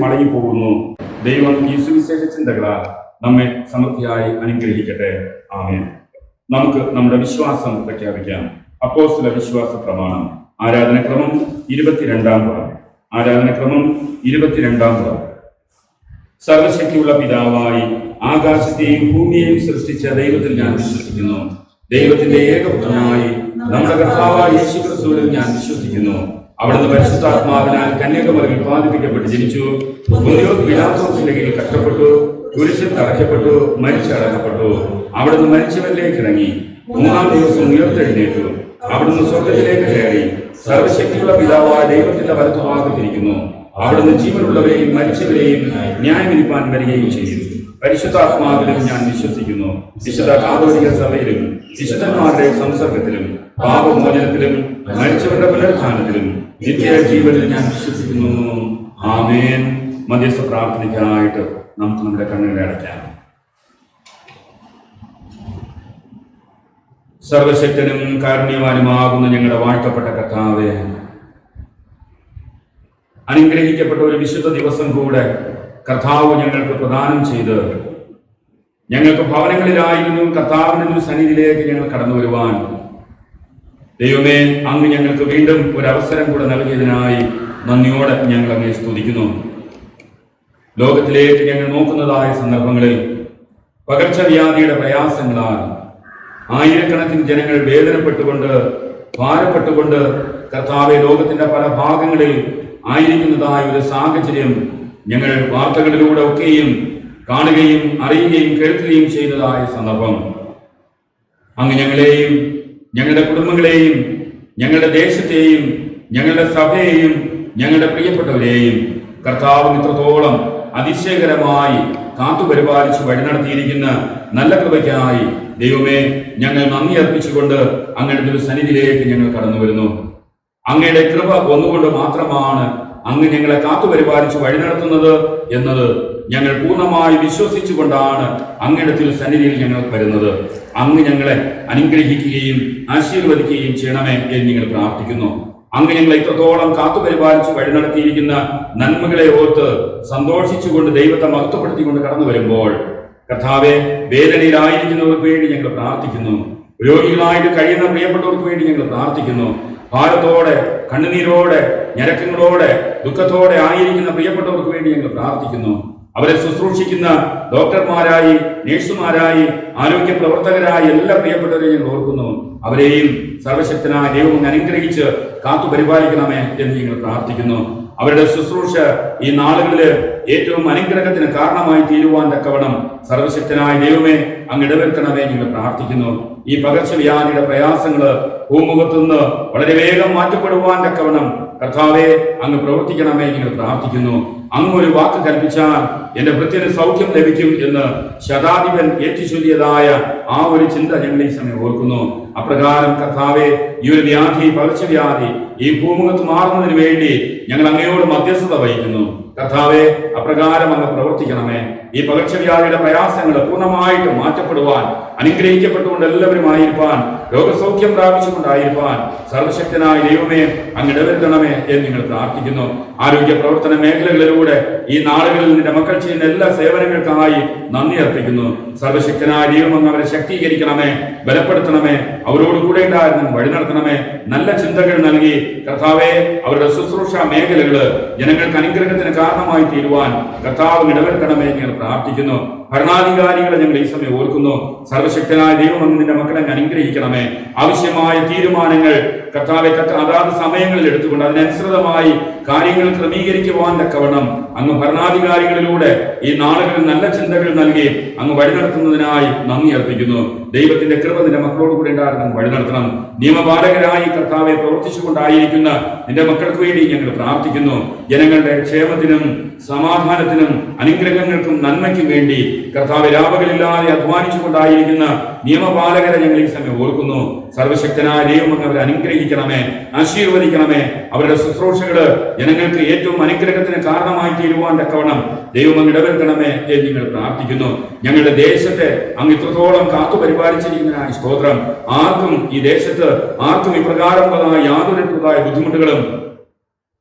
മടങ്ങി പോകുന്നു. ദൈവം ഈ സുവിശേഷ ചിന്തകളാൽ നമ്മെ സമൃദ്ധിയായി അനുഗ്രഹിക്കട്ടെ. ആമേൻ. നമുക്ക് നമ്മുടെ വിശ്വാസം പ്രഖ്യാപിക്കാം. അപ്പോസ്തല വിശ്വാസ പ്രമാണം ആരാധനക്രമം 22-ാം പ്രാവ്. സർവശക്തിയുള്ള പിതാവായി ആകാശത്തെയും ഭൂമിയെയും സൃഷ്ടിച്ച ദൈവത്തിൽ ഞാൻ വിശ്വസിക്കുന്നു. ദൈവത്തിന്റെ ഏകപുത്രനായി നമ്മുടെ കർത്താവായ യേശുക്രിസ്തുവിൽ ഞാൻ വിശ്വസിക്കുന്നു. അവിടുന്ന് പരിശുദ്ധാത്മാവിനാൽ കന്യാകുമാരിയിൽ ഉത്പാദിപ്പിക്കപ്പെട്ട് ജനിച്ചു. പൊന്തിയോസ് പിലാത്തോസിന്റെ കീഴിൽ കഷ്ടപ്പെട്ടു, കുരിശിൽ തറയ്ക്കപ്പെട്ടു, മരിച്ചടക്കപ്പെട്ടു. അവിടുന്ന് മരിച്ചവരിലേക്ക് ഇറങ്ങി 3-ാം ദിവസം ഉയർത്തെഴുന്നേറ്റു. അവിടുന്ന് സ്വർഗത്തിലേക്ക് കയറി സർവശക്തിയുള്ള പിതാവായ ദൈവത്തിന്റെ വലത്തുഭാഗത്തിരിക്കുന്നു. അവിടുന്ന് ജീവനുള്ളവരെയും മരിച്ചവരെയും ന്യായവിധിപ്പാൻ വരികയും ചെയ്യും. പരിശുദ്ധാത്മാവിലും ഞാൻ വിശ്വസിക്കുന്നു. വിശുദ്ധ കാതോലിക സഭയിലും വിശുദ്ധന്മാരുടെ സംസർഗത്തിലും പാപമോചനത്തിലും മരിച്ചവരുടെ പുനരുത്ഥാനത്തിലും നിത്യജീവനിൽ ഞാൻ വിശ്വസിക്കുന്നു. ആമേൻ. മധ്യസ്ഥ പ്രാർത്ഥനയ്ക്കായിട്ട് നമുക്ക് നമ്മുടെ കണ്ണുകളെ അടയ്ക്കാം. സർവശക്തനും കാരുണ്യവാനുമാകുന്ന ഞങ്ങളുടെ വാഴ്ത്തപ്പെട്ട കർത്താവേ, അനുഗ്രഹിക്കപ്പെട്ട ഒരു വിശുദ്ധ ദിവസം കൂടെ കർത്താവ് ഞങ്ങൾക്ക് പ്രദാനം ചെയ്ത് ഞങ്ങൾക്ക് ഭവനങ്ങളിലായിരുന്നു കർത്താവിന്റെ സന്നിധിയിലേക്ക് ഞങ്ങൾ കടന്നു വരുവാൻ ദൈവമേ, അങ്ങ് ഞങ്ങൾക്ക് വീണ്ടും ഒരു അവസരം കൂടെ നൽകിയതിനായി നന്ദിയോടെ ഞങ്ങൾ അങ്ങേ സ്തുതിക്കുന്നു. ലോകത്തിലേക്ക് ഞങ്ങൾ നോക്കുന്നതായ സന്ദർഭങ്ങളിൽ പകർച്ചവ്യാധിയുടെ പ്രയാസങ്ങളാൽ ആയിരക്കണക്കിന് ജനങ്ങൾ വേദനപ്പെട്ടുകൊണ്ട് ഭാരപ്പെട്ടുകൊണ്ട് കർത്താവെ ലോകത്തിന്റെ പല ഭാഗങ്ങളിൽ ആയിരിക്കുന്നതായ ഒരു സാഹചര്യം ഞങ്ങൾ വാർത്തകളിലൂടെ ഒക്കെയും കാണുകയും അറിയുകയും കേൾക്കുകയും ചെയ്തതായ സന്ദർഭം അങ്ങ് ഞങ്ങളെയും ഞങ്ങളുടെ കുടുംബങ്ങളെയും ഞങ്ങളുടെ ദേശത്തെയും ഞങ്ങളുടെ സഭയെയും ഞങ്ങളുടെ പ്രിയപ്പെട്ടവരെയും കർത്താവ് ഇത്രത്തോളം അതിശയകരമായി കാത്തുപരിപാലിച്ച് വഴി നടത്തിയിരിക്കുന്ന നല്ല കൃപയ്ക്കായി ദൈവമേ, ഞങ്ങൾ നന്ദി അർപ്പിച്ചുകൊണ്ട് അങ്ങയുടെ സന്നിധിയിലേക്ക് ഞങ്ങൾ കടന്നു വരുന്നു. അങ്ങയുടെ കൃപ ഒന്നുകൊണ്ട് മാത്രമാണ് അങ്ങ് ഞങ്ങളെ കാത്തുപരിപാലിച്ച് വഴി നടത്തുന്നത് എന്നത് ഞങ്ങൾ പൂർണ്ണമായി വിശ്വസിച്ചുകൊണ്ടാണ് അങ്ങയുടെ സന്നിധിയിൽ ഞങ്ങൾ വരുന്നത്. അങ്ങ് ഞങ്ങളെ അനുഗ്രഹിക്കുകയും ആശീർവദിക്കുകയും ചെയ്യണമേ എന്ന് ഞങ്ങൾ പ്രാർത്ഥിക്കുന്നു. അങ്ങ് ഞങ്ങളെ ഇത്രത്തോളം കാത്തുപരിപാലിച്ച് വഴി നടത്തിയിരിക്കുന്ന നന്മകളെ ഓർത്ത് സന്തോഷിച്ചുകൊണ്ട് ദൈവത്തെ മഹത്വപ്പെടുത്തിക്കൊണ്ട് കടന്നു വരുമ്പോൾ കർത്താവെ, വേദനയിലായിരിക്കുന്നവർക്ക് വേണ്ടി ഞങ്ങൾ പ്രാർത്ഥിക്കുന്നു. രോഗികളായിട്ട് കഴിയുന്ന പ്രിയപ്പെട്ടവർക്ക് വേണ്ടി ഞങ്ങൾ പ്രാർത്ഥിക്കുന്നു. ഭാരത്തോടെ, കണ്ണുനീരോടെ, ഞരക്കങ്ങളോടെ, ദുഃഖത്തോടെ ആയിരിക്കുന്ന പ്രിയപ്പെട്ടവർക്ക് വേണ്ടി ഞങ്ങൾ പ്രാർത്ഥിക്കുന്നു. അവരെ ശുശ്രൂഷിക്കുന്ന ഡോക്ടർമാരായി, നഴ്സുമാരായി, ആരോഗ്യ പ്രവർത്തകരായി എല്ലാ പ്രിയപ്പെട്ടവരെയും ഞങ്ങൾ ഓർക്കുന്നു. അവരെയും സർവശക്തനായ ദൈവം അനുഗ്രഹിച്ച് കാത്തുപരിപാലിക്കണമേ എന്ന് ഞങ്ങൾ പ്രാർത്ഥിക്കുന്നു. അവരുടെ ശുശ്രൂഷ ഈ നാളുകളിൽ ഏറ്റവും അനുഗ്രഹത്തിന് കാരണമായി തീരുവാൻ തക്കവണ്ണം സർവശക്തനായ ദൈവമേ അങ്ങ് ഇടവരുത്തണമേ ഞങ്ങൾ പ്രാർത്ഥിക്കുന്നു. ഈ പകർച്ചവ്യാധിയുടെ പ്രയാസങ്ങള് ഭൂമുഖത്തുനിന്ന് വളരെ വേഗം മാറ്റപ്പെടുവാൻ തക്കവണ്ണം കർത്താവെ അങ്ങ് പ്രവർത്തിക്കണമേ ഞങ്ങൾ പ്രാർത്ഥിക്കുന്നു. അങ്ങ് ഒരു വാക്ക് കൽപ്പിച്ചാൽ എന്റെ ഭൃത്യന് സൗഖ്യം ലഭിക്കും എന്ന് ശതാധിപൻ ഏറ്റുചൊല്ലിയതായ ആ ഒരു ചിന്ത ഞങ്ങൾ ഈ സമയം ഓർക്കുന്നു. അപ്രകാരം കർത്താവെ, ഈ ഒരു വ്യാധി, പകർച്ചവ്യാധി ഈ ഭൂമുഖത്ത് മാറുന്നതിന് വേണ്ടി ഞങ്ങൾ അങ്ങയോട് മധ്യസ്ഥത വഹിക്കുന്നു. കർത്താവെ, അപ്രകാരം അങ്ങ് പ്രവർത്തിക്കണമേ. ഈ പകർച്ചവ്യാധിയുടെ പ്രയാസങ്ങൾ പൂർണ്ണമായിട്ട് മാറ്റപ്പെടുവാൻ, അനുഗ്രഹിക്കപ്പെട്ടുകൊണ്ട് എല്ലാവരും ആയിരിക്കാൻ, രോഗസൗഖ്യം പ്രാപിച്ചുകൊണ്ടായിരിക്കാൻ സർവശക്തനായ ദൈവമേ അങ്ങ് ഇടവരുത്തണമേ എന്ന് നിങ്ങൾ പ്രാർത്ഥിക്കുന്നു. ആരോഗ്യ പ്രവർത്തന മേഖലകളിലൂടെ ഈ നാളുകളിൽ നിന്റെ മക്കൾ ചെയ്യുന്ന എല്ലാ സേവനങ്ങൾക്കായി നന്ദി അർപ്പിക്കുന്നു. സർവശക്തനായ ദൈവം അങ്ങ് അവരെ ശക്തീകരിക്കണമേ, ബലപ്പെടുത്തണമേ, അവരോട് കൂടെ ഉണ്ടായിരുന്നു വഴി നടത്തണമേ. നല്ല ചിന്തകൾ നൽകി കർത്താവെ, അവരുടെ ശുശ്രൂഷ മേഖലകള് ജനങ്ങൾക്ക് അനുഗ്രഹത്തിന് കാരണമായി തീരുവാൻ കർത്താവ് ഇടവരുത്തണമേ ഞങ്ങൾ പ്രാർത്ഥിക്കുന്നു. ഭരണാധികാരികളെ ഞങ്ങൾ ഈ സമയം ഓർക്കുന്നു. സർവശക്തനായ ദൈവം അങ്ങ് നിന്റെ മക്കളെ അനുഗ്രഹിക്കണമേ. ആവശ്യമായ തീരുമാനങ്ങൾ കർത്താവെ അതാത് സമയങ്ങളിൽ എടുത്തുകൊണ്ട് അതിനനുസൃതമായി കാര്യങ്ങൾ ക്രമീകരിക്കുവാൻ തക്കവണ്ണം അങ്ങ് ഭരണാധികാരികളിലൂടെ ഈ നാളുകളിൽ നല്ല ചിന്തകൾ നൽകി അങ്ങ് വഴി നടത്തുന്നതിനായി നന്ദി അർപ്പിക്കുന്നു. ദൈവത്തിന്റെ കൃപ നിന്റെ മക്കളോട് കൂടെ ഉണ്ടായിരുന്നു വഴി നടത്തണം. നിയമപാലകരായി കർത്താവെ പ്രവർത്തിച്ചുകൊണ്ടായിരിക്കുന്ന നിന്റെ മക്കൾക്ക് വേണ്ടി ഞങ്ങൾ പ്രാർത്ഥിക്കുന്നു. ജനങ്ങളുടെ ക്ഷേമത്തിനും സമാധാനത്തിനും അനുഗ്രഹങ്ങൾക്കും നന്മയ്ക്കും വേണ്ടി കർത്താവ് രാപകലില്ലാതെ അധ്വാനിച്ചുകൊണ്ടായിരിക്കുന്ന നിയമപാലകരെ ഞങ്ങൾ ഈ സമയം ഓർക്കുന്നു. സർവശക്തനായ ദൈവം അവരെ അനുഗ്രഹിക്കണമേ, ആശീർവദിക്കണമേ. അവരുടെ ശുശ്രൂഷകള് ജനങ്ങൾക്ക് ഏറ്റവും അനുഗ്രഹത്തിന് കാരണമായി തീരുവാൻ തക്കവണ്ണം ദൈവം അങ്ങ് ഇടവരുത്തണമേ എന്ന് നിങ്ങൾ പ്രാർത്ഥിക്കുന്നു. ഞങ്ങളുടെ ദേശത്തെ അങ്ങ് ഇത്രത്തോളം കാത്തുപരിപാലിച്ചിരിക്കുന്നതിനായി സ്തോത്രം. ആർക്കും ഈ ദേശത്ത് ആർക്കും ഇപ്രകാരമുള്ളതായ യാതൊരു ബുദ്ധിമുട്ടുകളും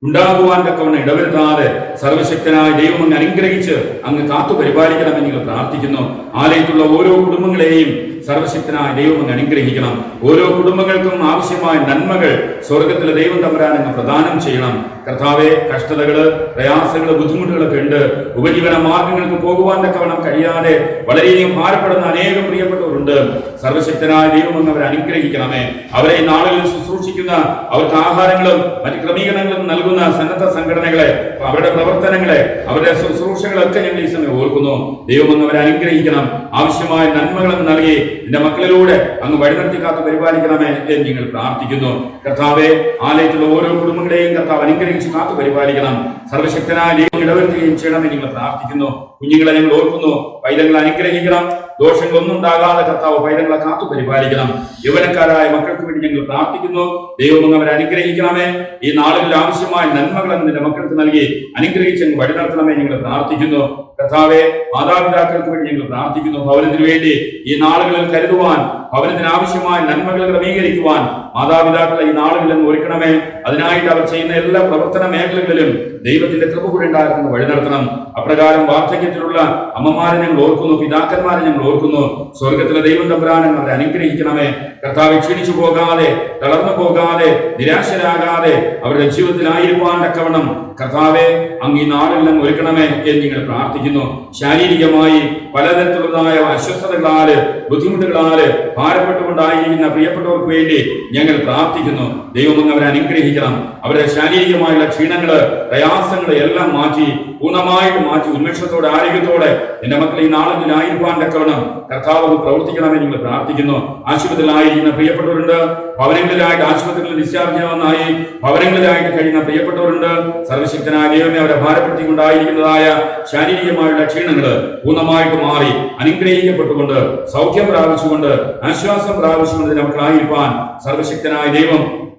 ഉണ്ടാകുവാൻ തക്കവണ്ണം ഇടവരുത്താതെ സർവശക്തനായ ദൈവം അങ്ങ് അനുഗ്രഹിച്ച് അങ്ങ് കാത്തു പരിപാലിക്കണമെന്ന് നിങ്ങൾ പ്രാർത്ഥിക്കുന്നു. ആലയത്തുള്ള ഓരോ കുടുംബങ്ങളെയും സർവശക്തനായ ദൈവം അങ്ങ് അനുഗ്രഹിക്കണം. ഓരോ കുടുംബങ്ങൾക്കും ആവശ്യമായ നന്മകൾ സ്വർഗത്തിലെ ദൈവം തമ്പുരാൻ അങ്ങ് പ്രദാനം ചെയ്യണം. കർത്താവെ, കഷ്ടതകള്, പ്രയാസങ്ങള്, ബുദ്ധിമുട്ടുകളൊക്കെ ഉണ്ട്. ഉപജീവന മാർഗങ്ങൾക്ക് പോകുവാൻ തക്കവണ്ണം കഴിയാതെ വളരെയധികം ഭാരപ്പെടുന്ന അനേകം പ്രിയപ്പെട്ടവരുണ്ട്. സർവശക്തനായ ദൈവം അങ്ങ് അവരെ അനുഗ്രഹിക്കണമേ. അവരെ ഈ നാളുകളിൽ ശുശ്രൂഷിക്കുന്ന, അവർക്ക് ആഹാരങ്ങളും മറ്റ് ക്രമീകരണങ്ങളും നൽകുന്ന സന്നദ്ധ സംഘടനകളെ, അവരുടെ പ്രവർത്തനങ്ങളെ, അവരുടെ ശുശ്രൂഷകളൊക്കെ ഞങ്ങൾ ഈ സമയം ഓർക്കുന്നു. ദൈവം അങ്ങ് അവരെ അനുഗ്രഹിക്കണം. ആവശ്യമായ നന്മകളും നൽകി നിന്റെ മക്കളിലൂടെ അങ്ങ് വഴിനടത്തി കാത്ത് പരിപാലിക്കണമേ എന്ന് ഞങ്ങൾ പ്രാർത്ഥിക്കുന്നു. കർത്താവെ, ആലയത്തിലുള്ള ഓരോ കുടുംബങ്ങളെയും കർത്താവ് അനുഗ്രഹിച്ച് കാത്തു പരിപാലിക്കണം. സർവശക്തനായ ദൈവം ഇടവരുത്തുകയും ചെയ്യണമെന്ന് ഞങ്ങൾ പ്രാർത്ഥിക്കുന്നു. കുഞ്ഞുങ്ങളെ ഞങ്ങൾ ഓർക്കുന്നു. പൈതങ്ങളെ അനുഗ്രഹിക്കണം. ദോഷങ്ങളൊന്നും ഉണ്ടാകാതെ കർത്താവ് പൈതങ്ങളെ കാത്തു പരിപാലിക്കണം. യൗവനക്കാരായ മക്കൾക്ക് വേണ്ടി ഞങ്ങൾ പ്രാർത്ഥിക്കുന്നു. ദൈവം അവരെ അനുഗ്രഹിക്കണമേ. ഈ നാളുകളിൽ ആവശ്യമായ നന്മകൾ നിന്റെ മക്കൾക്ക് നൽകി അനുഗ്രഹിച്ച് വഴി നടത്തണമേ ഞങ്ങൾ പ്രാർത്ഥിക്കുന്നു. കർത്താവെ, മാതാപിതാക്കൾക്ക് വേണ്ടി ഞങ്ങൾ പ്രാർത്ഥിക്കുന്നു. ഭവനത്തിന് വേണ്ടി ഈ നാളുകളിൽ കരുതുവാൻ, ഭവനത്തിന് ആവശ്യമായ നന്മകൾ ക്രമീകരിക്കുവാൻ മാതാപിതാക്കളെ ഈ നാളുകളിൽ ഒരുക്കണമേ. അതിനായിട്ട് അവർ ചെയ്യുന്ന എല്ലാ പ്രവർത്തന മേഖലകളിലും ദൈവത്തിന്റെ കൃപ കൂടെ ഉണ്ടാകുന്ന വഴി നടത്തണം. അപ്രകാരം വാർദ്ധക്യത്തിലുള്ള അമ്മമാരെ ഞങ്ങൾ ഓർക്കുന്നു, പിതാക്കന്മാരെ ഞങ്ങൾ ഓർക്കുന്നു. സ്വർഗത്തിലെ ദൈവം തമ്പുരാൻ അവരെ അനുഗ്രഹിക്കണമേ. കർത്താവ് ക്ഷീണിച്ചു പോകാതെ, തളർന്നു പോകാതെ, നിരാശരാകാതെ അവരുടെ ജീവിതത്തിലായിരിക്കാൻ തക്കവണ്ണം കർത്താവെ അങ്ങ് ഈ നാളെല്ലാം ഒരുക്കണമേ എന്ന് ഞങ്ങൾ പ്രാർത്ഥിക്കുന്നു. ശാരീരികമായി പലതരത്തിലുള്ളതായ അസ്വസ്ഥതകളാല്, ബുദ്ധിമുട്ടുകളാല് ഭാരപ്പെട്ടുകൊണ്ടായിരിക്കുന്ന പ്രിയപ്പെട്ടവർക്ക് വേണ്ടി ഞങ്ങൾ പ്രാർത്ഥിക്കുന്നു. ദൈവം അങ്ങ് അവരെ അനുഗ്രഹിക്കണം. അവരുടെ ശാരീരികമായുള്ള ക്ഷീണങ്ങള്, പ്രയാസങ്ങള് എല്ലാം മാറ്റി, പൂർണ്ണമായിട്ട് മാറ്റി, ഉന്മേഷത്തോടെ, ആരോഗ്യത്തോടെ എന്റെ മക്കൾ ഈ നാളിലായിരിക്കാൻ തക്കവണ്ണം കർത്താവ് പ്രവർത്തിക്കണമെന്ന് ഞങ്ങൾ പ്രാർത്ഥിക്കുന്നു. ആശുപത്രിയിലായിരിക്കുന്ന പ്രിയപ്പെട്ടവരുണ്ട്. ഭവനങ്ങളിലായിട്ട് ആശുപത്രികളിൽ ഡിസ്ചാർജ് ചെയ്യാവുന്നതായി ഭവനങ്ങളിലായിട്ട് കഴിയുന്ന പ്രിയപ്പെട്ടവരുണ്ട്. സർവശക്തനായ ദൈവമേ, അവരെ ഭാരപ്പെടുത്തിക്കൊണ്ടായിരിക്കുന്നതായ ശാരീരികമായുള്ള ക്ഷീണങ്ങള് പൂർണ്ണമായിട്ട് മാറി അനുഗ്രഹിക്കപ്പെട്ടുകൊണ്ട് സൗഖ്യം പ്രാപിച്ചുകൊണ്ട് ആശ്വാസം പ്രാപിച്ചുകൊണ്ട് നമുക്കായിരിക്കാൻ സർവശക്തനായ ദൈവം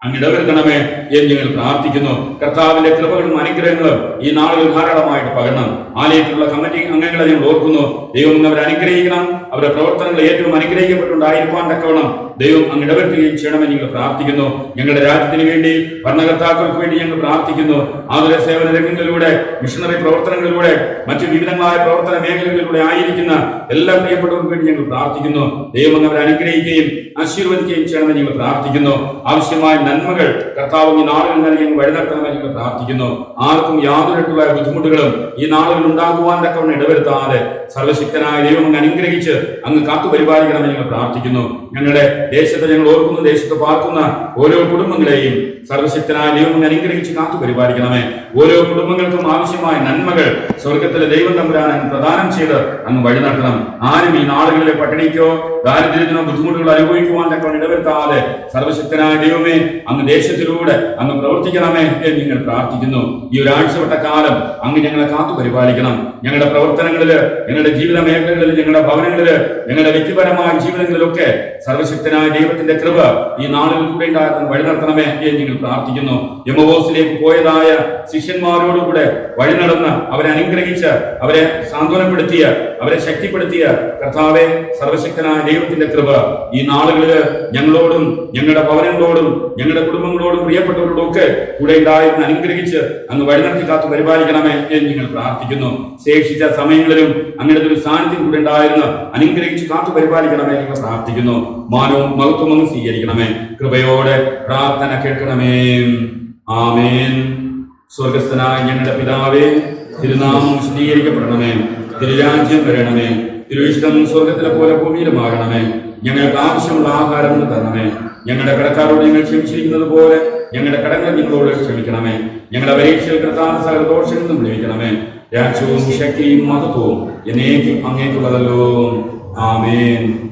അങ്ങ് ഇടവരുത്തണമേ എന്ന് ഞങ്ങൾ പ്രാർത്ഥിക്കുന്നു. കർത്താവിന്റെ കൃപകളും അനുഗ്രഹങ്ങളും ഈ നാളുകൾ ധാരാളമായിട്ട് പകരണം. ആലയത്തിലുള്ള കമ്മിറ്റി അംഗങ്ങളെ ഞങ്ങൾ ഓർക്കുന്നു. ദൈവം അവരെ അനുഗ്രഹിക്കണം. അവരുടെ പ്രവർത്തനങ്ങൾ ഏറ്റവും അനുഗ്രഹിക്കപ്പെട്ടുണ്ടായിരിക്കാൻ തക്കവണ്ണം ദൈവം അങ്ങ് ഇടവരുത്തുകയും ചെയ്യണമെന്ന് ഞങ്ങൾ പ്രാർത്ഥിക്കുന്നു. ഞങ്ങളുടെ രാജ്യത്തിന് വേണ്ടി, ഭരണകർത്താക്കൾക്ക് വേണ്ടി ഞങ്ങൾ പ്രാർത്ഥിക്കുന്നു. ആതുര സേവന രംഗങ്ങളിലൂടെ, മിഷണറി പ്രവർത്തനങ്ങളിലൂടെ, മറ്റു വിവിധങ്ങളായ പ്രവർത്തന മേഖലകളിലൂടെ ആയിരിക്കുന്ന എല്ലാ പ്രിയപ്പെട്ടവർക്കും വേണ്ടി ഞങ്ങൾ പ്രാർത്ഥിക്കുന്നു. ദൈവം അവരെ അനുഗ്രഹിക്കുകയും ആശീർവദിക്കുകയും ചെയ്യണമെന്ന് ഞങ്ങൾ പ്രാർത്ഥിക്കുന്നു. ആവശ്യമായ നന്മകൾ കർത്താവ് ഈ നാളുകൾ നൽകി വഴി നടത്തണമെന്ന് ഞങ്ങൾ പ്രാർത്ഥിക്കുന്നു. ആർക്കും യാതൊരുള്ള ബുദ്ധിമുട്ടുകളും ഈ നാളുകൾ ഉണ്ടാകുവാൻ തക്കവണ്ണം ഇടവരുത്താതെ സർവശക്തനായ ദൈവം അങ്ങ് അനുഗ്രഹിച്ച് അങ്ങ് കാത്തു പരിപാലിക്കണമെന്ന് ഞങ്ങൾ പ്രാർത്ഥിക്കുന്നു. ഞങ്ങളുടെ ദേശത്തെ ഞങ്ങൾ ഓർക്കുന്നു. ദേശത്ത് പാർക്കുന്ന ഓരോ കുടുംബങ്ങളെയും സർവശക്തനായ ദൈവം അങ്ങ് അനുഗ്രഹിച്ച് കാത്തു പരിപാലിക്കണമേ. ഓരോ കുടുംബങ്ങൾക്കും ആവശ്യമായ നന്മകൾ സ്വർഗത്തിലെ ദൈവം തമ്പുരാൻ അങ്ങ് പ്രദാനം ചെയ്ത് അങ്ങ് വഴി നടത്തണം. ആരും ഈ നാളുകളിലെ പട്ടിണിക്കോ ദാരിദ്ര്യത്തിനോ ബുദ്ധിമുട്ടുകൾ അനുഭവിക്കുവാൻ തക്കവണ്ണം ഇടവരുത്താതെ സർവശക്തനായ ദൈവമേ അങ്ങ് ദേശത്തിലൂടെ അങ്ങ് പ്രവർത്തിക്കണമേ എന്ന് നിങ്ങൾ പ്രാർത്ഥിക്കുന്നു. ഈ ഒരാഴ്ചവട്ട കാലം അങ്ങ് ഞങ്ങളെ കാത്തു പരിപാലിക്കണം. ഞങ്ങളുടെ പ്രവർത്തനങ്ങളില്, ഞങ്ങളുടെ ജീവിത മേഖലകളിൽ, ഞങ്ങളുടെ ഭവനങ്ങളില്, ഞങ്ങളുടെ വ്യക്തിപരമായ ജീവിതങ്ങളിലൊക്കെ സർവശക്തനായ ദൈവത്തിന്റെ കൃപ ഈ നാളുകളിൽ കൂടെ ഉണ്ടാകുന്ന വഴി നടത്തണമേ എന്ന് നിങ്ങൾ പ്രാർത്ഥിക്കുന്നു. എമ്മോസിലേക്ക് പോയതായ ശിഷ്യന്മാരോടുകൂടെ വഴി നടന്ന് അവരെ അനുഗ്രഹിച്ച് അവരെ സാന്ത്വനപ്പെടുത്തിയ, അവരെ ശക്തിപ്പെടുത്തിയ കർത്താവെ, സർവശക്തനായ ദൈവത്തിന്റെ കൃപ ഈ നാളുകളില് ഞങ്ങളോടും ഞങ്ങളുടെ ഭവനങ്ങളോടും ഞങ്ങളുടെ കുടുംബങ്ങളോടും പ്രിയപ്പെട്ടവരോടും ഒക്കെ കൂടെ ഉണ്ടായിരുന്ന അനുഗ്രഹിച്ച് അങ്ങ് വഴി നടത്തി കാത്തു പരിപാലിക്കണമേ എന്ന് നിങ്ങൾ പ്രാർത്ഥിക്കുന്നു. ശേഷിച്ച സമയങ്ങളിലും അങ്ങയുടെ ഒരു സാന്നിധ്യം കൂടെ ഉണ്ടായിരുന്ന അനുഗ്രഹിച്ച് കാത്തു പരിപാലിക്കണമേ നിങ്ങൾ പ്രാർത്ഥിക്കുന്നു. മാനവും മഹത്വം അങ്ങ് സ്വീകരിക്കണമേ. കൃപയോടെ പ്രാർത്ഥന കേൾക്കണമേ. ആമേൻ. സ്വർഗസ്ഥനായ ഞങ്ങളുടെ പിതാവേ, തിരുനാമം വിശദീകരിക്കപ്പെടണമേ. തിരുരാജ്യം വരണമേ. തിരുവിഷ്ടം സ്വർഗത്തിലെ പോലെ ഭൂമിയിലുമാകണമേ. ഞങ്ങൾക്ക് ആവശ്യമുള്ള ആഹാരം തരണമേ. ഞങ്ങളുടെ കടക്കാരോട് ഞങ്ങൾ ക്ഷമിച്ചിരിക്കുന്നത് പോലെ ഞങ്ങളുടെ കടങ്ങൾ നിങ്ങളോട് ക്ഷമിക്കണമേ. ഞങ്ങളുടെ പരീക്ഷയിൽ കർത്താവ് സകല ദോഷങ്ങളിൽ നിന്നും വിളിക്കണമേ. രാജ്യവും ശക്തിയും മഹത്വവും എന്നേക്കും അങ്ങേക്കുള്ളതല്ലോ. ആമേൻ.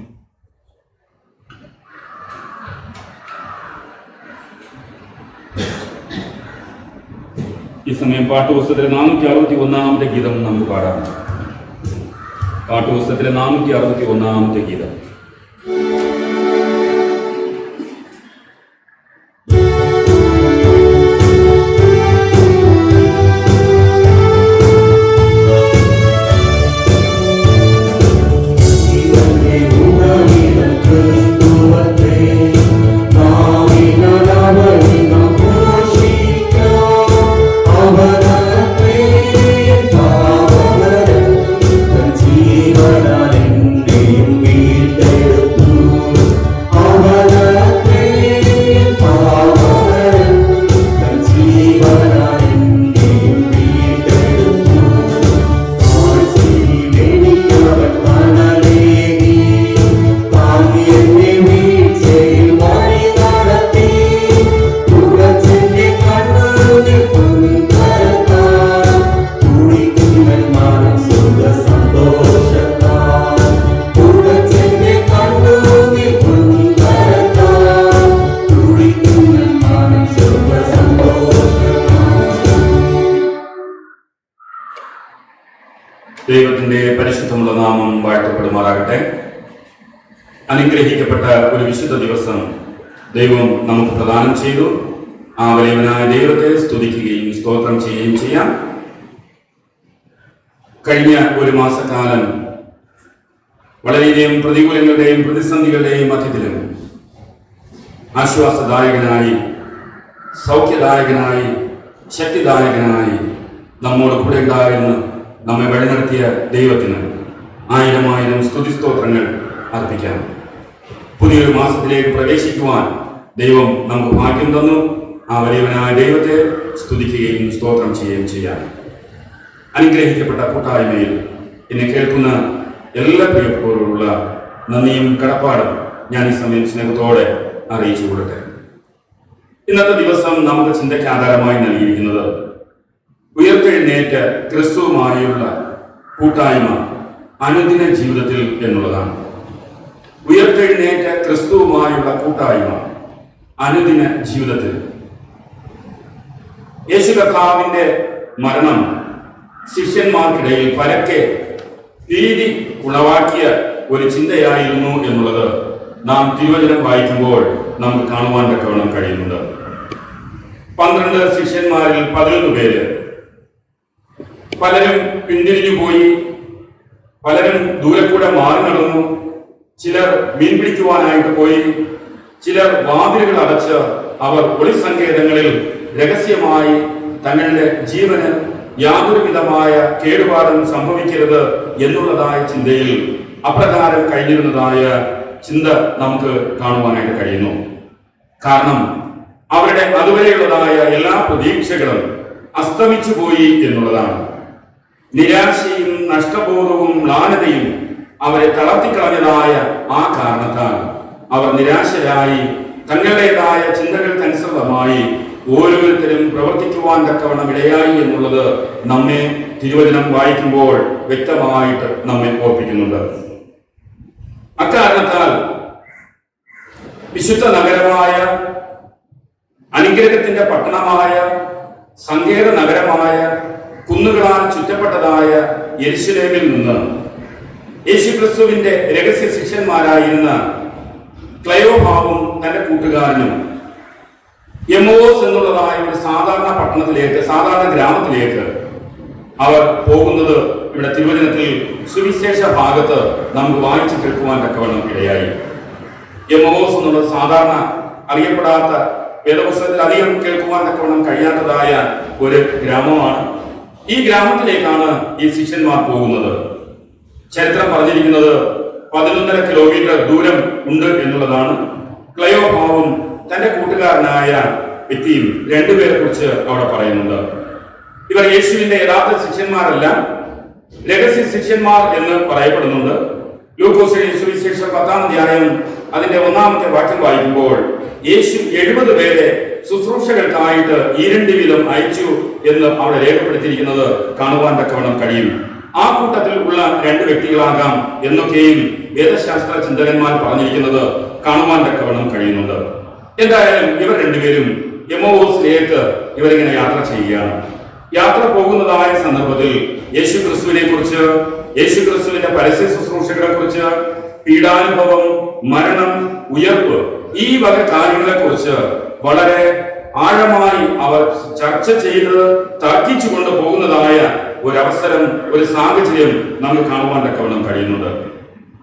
ഈ സമയം പാട്ടുപുസ്തകത്തിലെ 461 ഗീതം നമുക്ക് പാടാം. പാട്ടുപുസ്തകത്തിലെ 461 ഗീതം. ജീവനാലെന്നെയും വീഴ്ത്തേ ദൈവത്തിന്റെ പരിശുദ്ധമുള്ള നാമം വാഴ്ത്തപ്പെടുമാറാകട്ടെ. അനുഗ്രഹിക്കപ്പെട്ട ഒരു വിശുദ്ധ ദിവസം ദൈവം നമുക്ക് പ്രദാനം ചെയ്തു. ആ വലിയവനായ ദൈവത്തെ സ്തുതിക്കുകയും സ്തോത്രം ചെയ്യുകയും ചെയ്യാം. കഴിഞ്ഞ ഒരു മാസക്കാലം വളരെയധികം പ്രതികൂലങ്ങളുടെയും പ്രതിസന്ധികളുടെയും മധ്യത്തിലും ആശ്വാസദായകനായി, സൗഖ്യദായകനായി, ശക്തിദായകനായി നമ്മോട് കൂടെ ഉണ്ടായിരുന്നു നമ്മെ വഴിനടത്തിയ ദൈവത്തിന് ആയിരം സ്തുതിസ്തോത്രങ്ങൾ അർപ്പിക്കാം. പുതിയൊരു മാസത്തിലേക്ക് പ്രവേശിക്കുവാൻ ദൈവം നമുക്ക് ഭാഗ്യം തന്നു. ആ വലിയവനായ ദൈവത്തെ സ്തുതിക്കുകയും സ്തോത്രം ചെയ്യുകയും ചെയ്യാം. അനുഗ്രഹിക്കപ്പെട്ട കൂട്ടായ്മയിൽ എന്നെ കേൾക്കുന്ന എല്ലാ പ്രിയപ്പെട്ടവരോടുള്ള നന്ദിയും കടപ്പാടും ഞാൻ ഈ സമയം സ്നേഹത്തോടെ അറിയിച്ചു കൊടുക്കട്ടെ. ഇന്നത്തെ ദിവസം നമുക്ക് ചിന്തയ്ക്ക് ആധാരമായി നൽകിയിരിക്കുന്നത് ഉയർത്തെഴുന്നേറ്റ ക്രിസ്തുവുമായുള്ള കൂട്ടായ്മ അനുദിന ജീവിതത്തിൽ എന്നുള്ളതാണ്. ഉയർത്തെഴുന്നേറ്റ ക്രിസ്തുവുമായുള്ള കൂട്ടായ്മ അനുദിന ജീവിതത്തിൽ. യേശു കർത്താവിന്റെ മരണം ശിഷ്യന്മാർക്കിടയിൽ പരക്കെ ഭീതി ഉളവാക്കിയ ഒരു ചിന്തയായിരുന്നു എന്നുള്ളത് നാം തിരുവചനം വായിക്കുമ്പോൾ നമുക്ക് കാണുവാൻ തക്കവണ്ണം കഴിയുന്നുണ്ട്. 12 ശിഷ്യന്മാരിൽ 11 പേര് പലരും പിന്തിരിഞ്ഞു പോയി, പലരും ദൂരെ കൂടെ മാറി നടന്നു. ചിലർ മീൻ പിടിക്കുവാനായിട്ട് പോയി, ചിലർ വാതിലുകൾ അടച്ച് അവർ ഒളിസങ്കേതങ്ങളിൽ രഹസ്യമായി തങ്ങളുടെ ജീവന് യാതൊരു വിധമായ കേടുപാടും സംഭവിക്കരുത് എന്നുള്ളതായ ചിന്തയിൽ അപ്രകാരം കഴിഞ്ഞിരുന്നതായ ചിന്ത നമുക്ക് കാണുവാനായിട്ട് കഴിയുന്നു. കാരണം അവരുടെ അതുവരെയുള്ളതായ എല്ലാ പ്രതീക്ഷകളും അസ്തമിച്ചു പോയി എന്നുള്ളതാണ്. നിരാശയും നഷ്ടബോധവും മ്ലാനതയും അവരെ തളർത്തിക്കളഞ്ഞതായ ആ കാരണത്താൽ അവർ നിരാശരായി തങ്ങളുടേതായ ചിന്തകൾക്കനുസൃതമായി ഓരോരുത്തരും പ്രവർത്തിക്കുവാൻ തക്കവണ്ണം ഇടയായി എന്നുള്ളത് നമ്മെ തിരുവചനം വായിക്കുമ്പോൾ വ്യക്തമായിട്ട് നമ്മെ ഓർപ്പിക്കുന്നുണ്ട്. അക്കാരണത്താൽ വിശുദ്ധ നഗരമായ, അനുഗ്രഹത്തിന്റെ പട്ടണമായ, സങ്കേത നഗരമായ, കുന്നുകളാൽ ചുറ്റപ്പെട്ടതായ യെരുശലേമിൽ നിന്ന് യേശുക്രിസ്തുവിന്റെ രഹസ്യ ശിഷ്യന്മാരായിരുന്ന ക്ലയോപാവും തന്റെ കൂട്ടുകാരനും എമ്മോസ് എന്നുള്ളതായ ഒരു സാധാരണ പട്ടണത്തിലേക്ക്, സാധാരണ ഗ്രാമത്തിലേക്ക് അവർ പോകുന്നത് ഇവിടെ തിരുവചനത്തിൽ സുവിശേഷ ഭാഗത്ത് നമുക്ക് വായിച്ചു കേൾക്കുവാൻ തക്കവണ്ണം ഇടയായി. എമ്മോസ് എന്നുള്ളത് സാധാരണ അറിയപ്പെടാത്ത, വേദപുസ്തകത്തിൽ അധികം കേൾക്കുവാൻ തക്കവണ്ണം കഴിയാത്തതായ ഒരു ഗ്രാമമാണ്. ഈ ഗ്രാമത്തിലേക്കാണ് ഈ ശിഷ്യന്മാർ പോകുന്നത്. ചരിത്രം പറഞ്ഞിരിക്കുന്നത് 11.5 കിലോമീറ്റർ ദൂരം ഉണ്ട് എന്നുള്ളതാണ്. ക്ലയോപാവും തന്റെ കൂട്ടുകാരനായ വ്യക്തിയും 2 പേരെ കുറിച്ച് അവിടെ പറയുന്നുണ്ട്. ഇവർ യേശുവിന്റെ യഥാർത്ഥ ശിഷ്യന്മാരല്ല, രഹസ്യ ശിഷ്യന്മാർ എന്ന് പറയപ്പെടുന്നുണ്ട്. ലൂക്കോസിന്റെ സുവിശേഷം 10-ാം അധ്യായം അതിന്റെ 1-ാമത്തെ വാക്യം വായിക്കുമ്പോൾ യേശു 70 പേരെ ശുശ്രൂഷകൾക്കായിട്ട് 2 വീതം അയച്ചു എന്ന് അവിടെ രേഖപ്പെടുത്തിയിരിക്കുന്നത് കാണുവാൻ തക്കവണ്ണം കഴിയും. ആ കൂട്ടത്തിൽ ഉള്ള 2 വ്യക്തികളാകാം എന്നൊക്കെയും വേദശാസ്ത്ര ചിന്തകന്മാർ പറഞ്ഞിരിക്കുന്നത് കാണുവാൻ തക്കവണ്ണം കഴിയുന്നുണ്ട്. എന്തായാലും ഇവർ 2 പേരും എമ്മോസിലേക്ക് ഇവരിങ്ങനെ യാത്ര ചെയ്യുകയാണ്. യാത്ര പോകുന്നതായ സന്ദർഭത്തിൽ യേശു ക്രിസ്തുവിനെ കുറിച്ച്, യേശു ക്രിസ്തുവിന്റെ പരസ്യ ശുശ്രൂഷകളെ കുറിച്ച്, പീഡാനുഭവം, മരണം, ഉയർപ്പ്, ഈ വക കാര്യങ്ങളെ കുറിച്ച് വളരെ ആഴമായി അവർ ചർച്ച ചെയ്ത് തർക്കിച്ചു കൊണ്ട് പോകുന്നതായ ഒരവസരം, ഒരു സാഹചര്യം നമുക്ക് കാണുവാൻ തക്കവണ്ണം കഴിയുന്നുണ്ട്.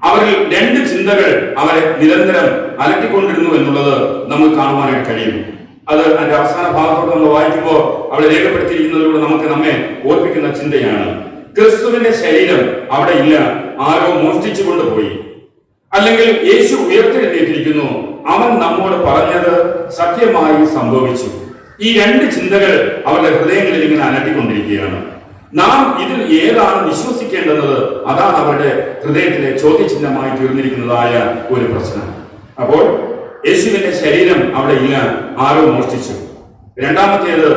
അവരിൽ 2 ചിന്തകൾ അവരെ നിരന്തരം അലട്ടിക്കൊണ്ടിരുന്നു എന്നുള്ളത് നമുക്ക് കാണുവാനായിട്ട് കഴിയും. അത് അതിന്റെ അവസാന ഭാഗത്തോട് നമ്മൾ വായിക്കുമ്പോൾ അവിടെ രേഖപ്പെടുത്തിയിരിക്കുന്നതിലൂടെ നമുക്ക് നമ്മെ ഓർപ്പിക്കുന്ന ചിന്തയാണ്. ക്രിസ്തുവിന്റെ ശരീരം അവിടെ ഇല്ല, ആരോ മോഷ്ടിച്ചു കൊണ്ടുപോയി. അല്ലെങ്കിൽ യേശു ഉയർത്തെഴുന്നേറ്റിരിക്കുന്നു, അവൻ നമ്മോട് പറഞ്ഞത് സത്യമായി സംഭവിച്ചു. ഈ 2 ചിന്തകൾ അവരുടെ ഹൃദയങ്ങളിൽ ഇങ്ങനെ അലട്ടിക്കൊണ്ടിരിക്കുകയാണ്. നാം ഇതിൽ ഏതാണ് വിശ്വസിക്കേണ്ടത്, അതാണ് അവരുടെ ഹൃദയത്തിലെ ചോദ്യചിഹ്നമായി തീർന്നിരിക്കുന്നതായ ഒരു പ്രശ്നം. അപ്പോൾ യേശുവിന്റെ ശരീരം അവിടെ ഇല്ല, ആരോ മോഷ്ടിച്ചു. രണ്ടാമത്തേത്,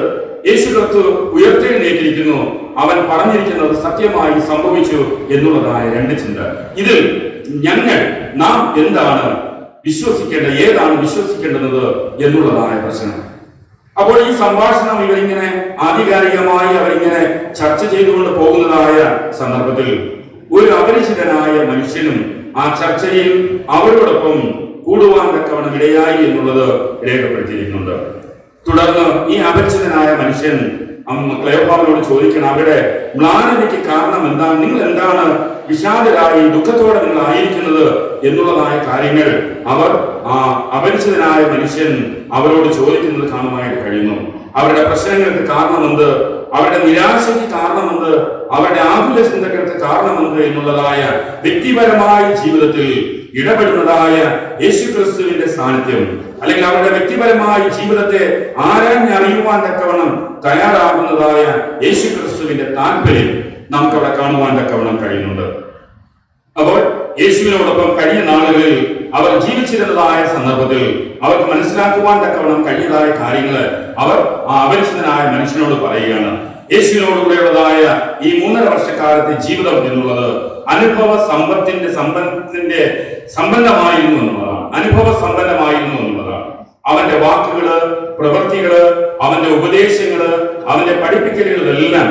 യേശു ക്രിസ്തു ഉയർത്തെഴുന്നേറ്റിരിക്കുന്നു, അവൻ പറഞ്ഞിരിക്കുന്നത് സത്യമായി സംഭവിച്ചു എന്നുള്ളതായ 2 ചിന്ത. ഇതിൽ നാം എന്താണ് വിശ്വസിക്കേണ്ടത്, ഏതാണ് വിശ്വസിക്കേണ്ടത് എന്നുള്ളതായ പ്രശ്നം. അപ്പോൾ ഈ സംഭാഷണം ഇവരിങ്ങനെ ആധികാരികമായി അവരിങ്ങനെ ചർച്ച ചെയ്തുകൊണ്ട് പോകുന്നതായ സന്ദർഭത്തിൽ ഒരു അപരിചിതനായ മനുഷ്യനും ആ ചർച്ചയിൽ അവരോടൊപ്പം കൂടുവാൻ തക്കവണ്ണം ഇടയായി എന്നുള്ളത് രേഖപ്പെടുത്തിയിരിക്കുന്നുണ്ട്. തുടർന്ന് ഈ അപരിചിതനായ മനുഷ്യൻ ക്ലെയോപ്പാവിനോട് ചോദിക്കണം, അവരുടെ മ്ലാനതയ്ക്ക് കാരണം എന്താണ്, നിങ്ങൾ എന്താണ് വിഷാദരായി ദുഃഖത്തോടെ നിങ്ങൾ ആയിരിക്കുന്നത് എന്നുള്ളതായ കാര്യങ്ങൾ ആ അപരിചിതനായ മനുഷ്യൻ അവരോട് ചോദിക്കുന്നത് കാണുവാനായിട്ട് കഴിയുന്നു. അവരുടെ പ്രശ്നങ്ങൾക്ക് കാരണമെന്ത്, അവരുടെ നിരാശയ്ക്ക് കാരണമെന്ത്, അവരുടെ ആകുല ചിന്തകൾക്ക് കാരണമെന്ത് എന്നുള്ളതായ വ്യക്തിപരമായ ജീവിതത്തിൽ ഇടപെടുന്നതായ യേശുക്രിസ്തുവിന്റെ സാന്നിധ്യം, അല്ലെങ്കിൽ അവരുടെ വ്യക്തിപരമായ ജീവിതത്തെ ആരാഞ്ഞറിയുവാൻ തക്കവണ്ണം തയ്യാറാകുന്നതായ യേശുക്രിസ്തുവിന്റെ താല്പര്യം നമുക്ക് അവിടെ കാണുവാൻ തക്കവണ്ണം കഴിയുന്നുണ്ട്. അപ്പോൾ യേശുവിനോടൊപ്പം കഴിഞ്ഞ നാളുകളിൽ അവർ ജീവിച്ചിരുന്നതായ സന്ദർഭത്തിൽ അവർക്ക് മനസ്സിലാക്കുവാൻ തക്കവണ്ണം കഴിഞ്ഞതായ കാര്യങ്ങൾ അവർ ആ അപരിചിതനായ മനുഷ്യനോട് പറയുകയാണ്. യേശുവിനോടുകൂടെയുള്ളതായ ഈ 3.5 വർഷക്കാലത്തെ ജീവിതം എന്നുള്ളത് അനുഭവ സമ്പന്നമായിരുന്നു എന്നുള്ളതാണ്. അനുഭവ സമ്പന്നമായിരുന്നു എന്നുള്ളതാണ്. അവന്റെ വാക്കുകള്, പ്രവൃത്തികള്, അവന്റെ ഉപദേശങ്ങള്, അവന്റെ പഠിപ്പിക്കലുകളെല്ലാം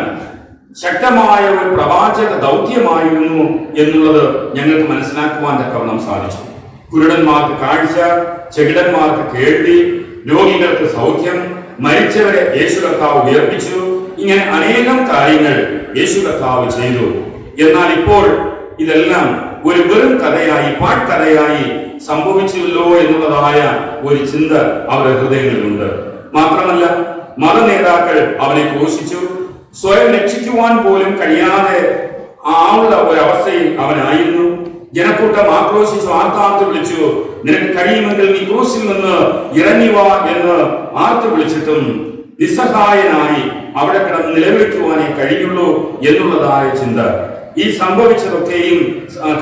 ശക്തമായ ഒരു പ്രവാചക ദൗത്യമായിരുന്നു എന്നുള്ളത് ഞങ്ങൾക്ക് മനസ്സിലാക്കുവാൻ തക്കവണ്ണം സാധിച്ചു. കുരുടന്മാർക്ക് കാഴ്ച, ചെകിടന്മാർക്ക് കേൾവി, രോഗികൾക്ക് സൗഖ്യം, മരിച്ചവരെ യേശു കർത്താവ് ഉയർപ്പിച്ചു. ഇങ്ങനെ അനേകം കാര്യങ്ങൾ യേശു കർത്താവ് ചെയ്തു. എന്നാൽ ഇപ്പോൾ ഇതെല്ലാം ഒരു വെറും കഥയായി, പാഴ്കഥയായി സംഭവിച്ചല്ലോ എന്നുള്ളതായ ഒരു ചിന്ത അവരുടെ ഹൃദയങ്ങളിലുണ്ട്. മാത്രമല്ല, മത നേതാക്കൾ അവനെ ക്രൂശിച്ചു. സ്വയം രക്ഷിക്കുവാൻ പോലും കഴിയാതെ ഉള്ള ഒരവസ്ഥയിൽ അവനായിരുന്നു. ജനക്കൂട്ടം ആക്രോശിച്ചു, ആർത്താർത്ത് വിളിച്ചു, നിനക്ക് കഴിയുമെങ്കിൽ നീ ക്രൂശിൽ നിന്ന് ഇറങ്ങി വാ എന്ന് ആർത്ത് വിളിച്ചിട്ടും നിസ്സഹായനായി അവിടെ കിടന്ന് നിലവിളിക്കുവാനേ കഴിഞ്ഞുള്ളൂ എന്നുള്ളതായ ചിന്ത. ഈ സംഭവിച്ചതൊക്കെയും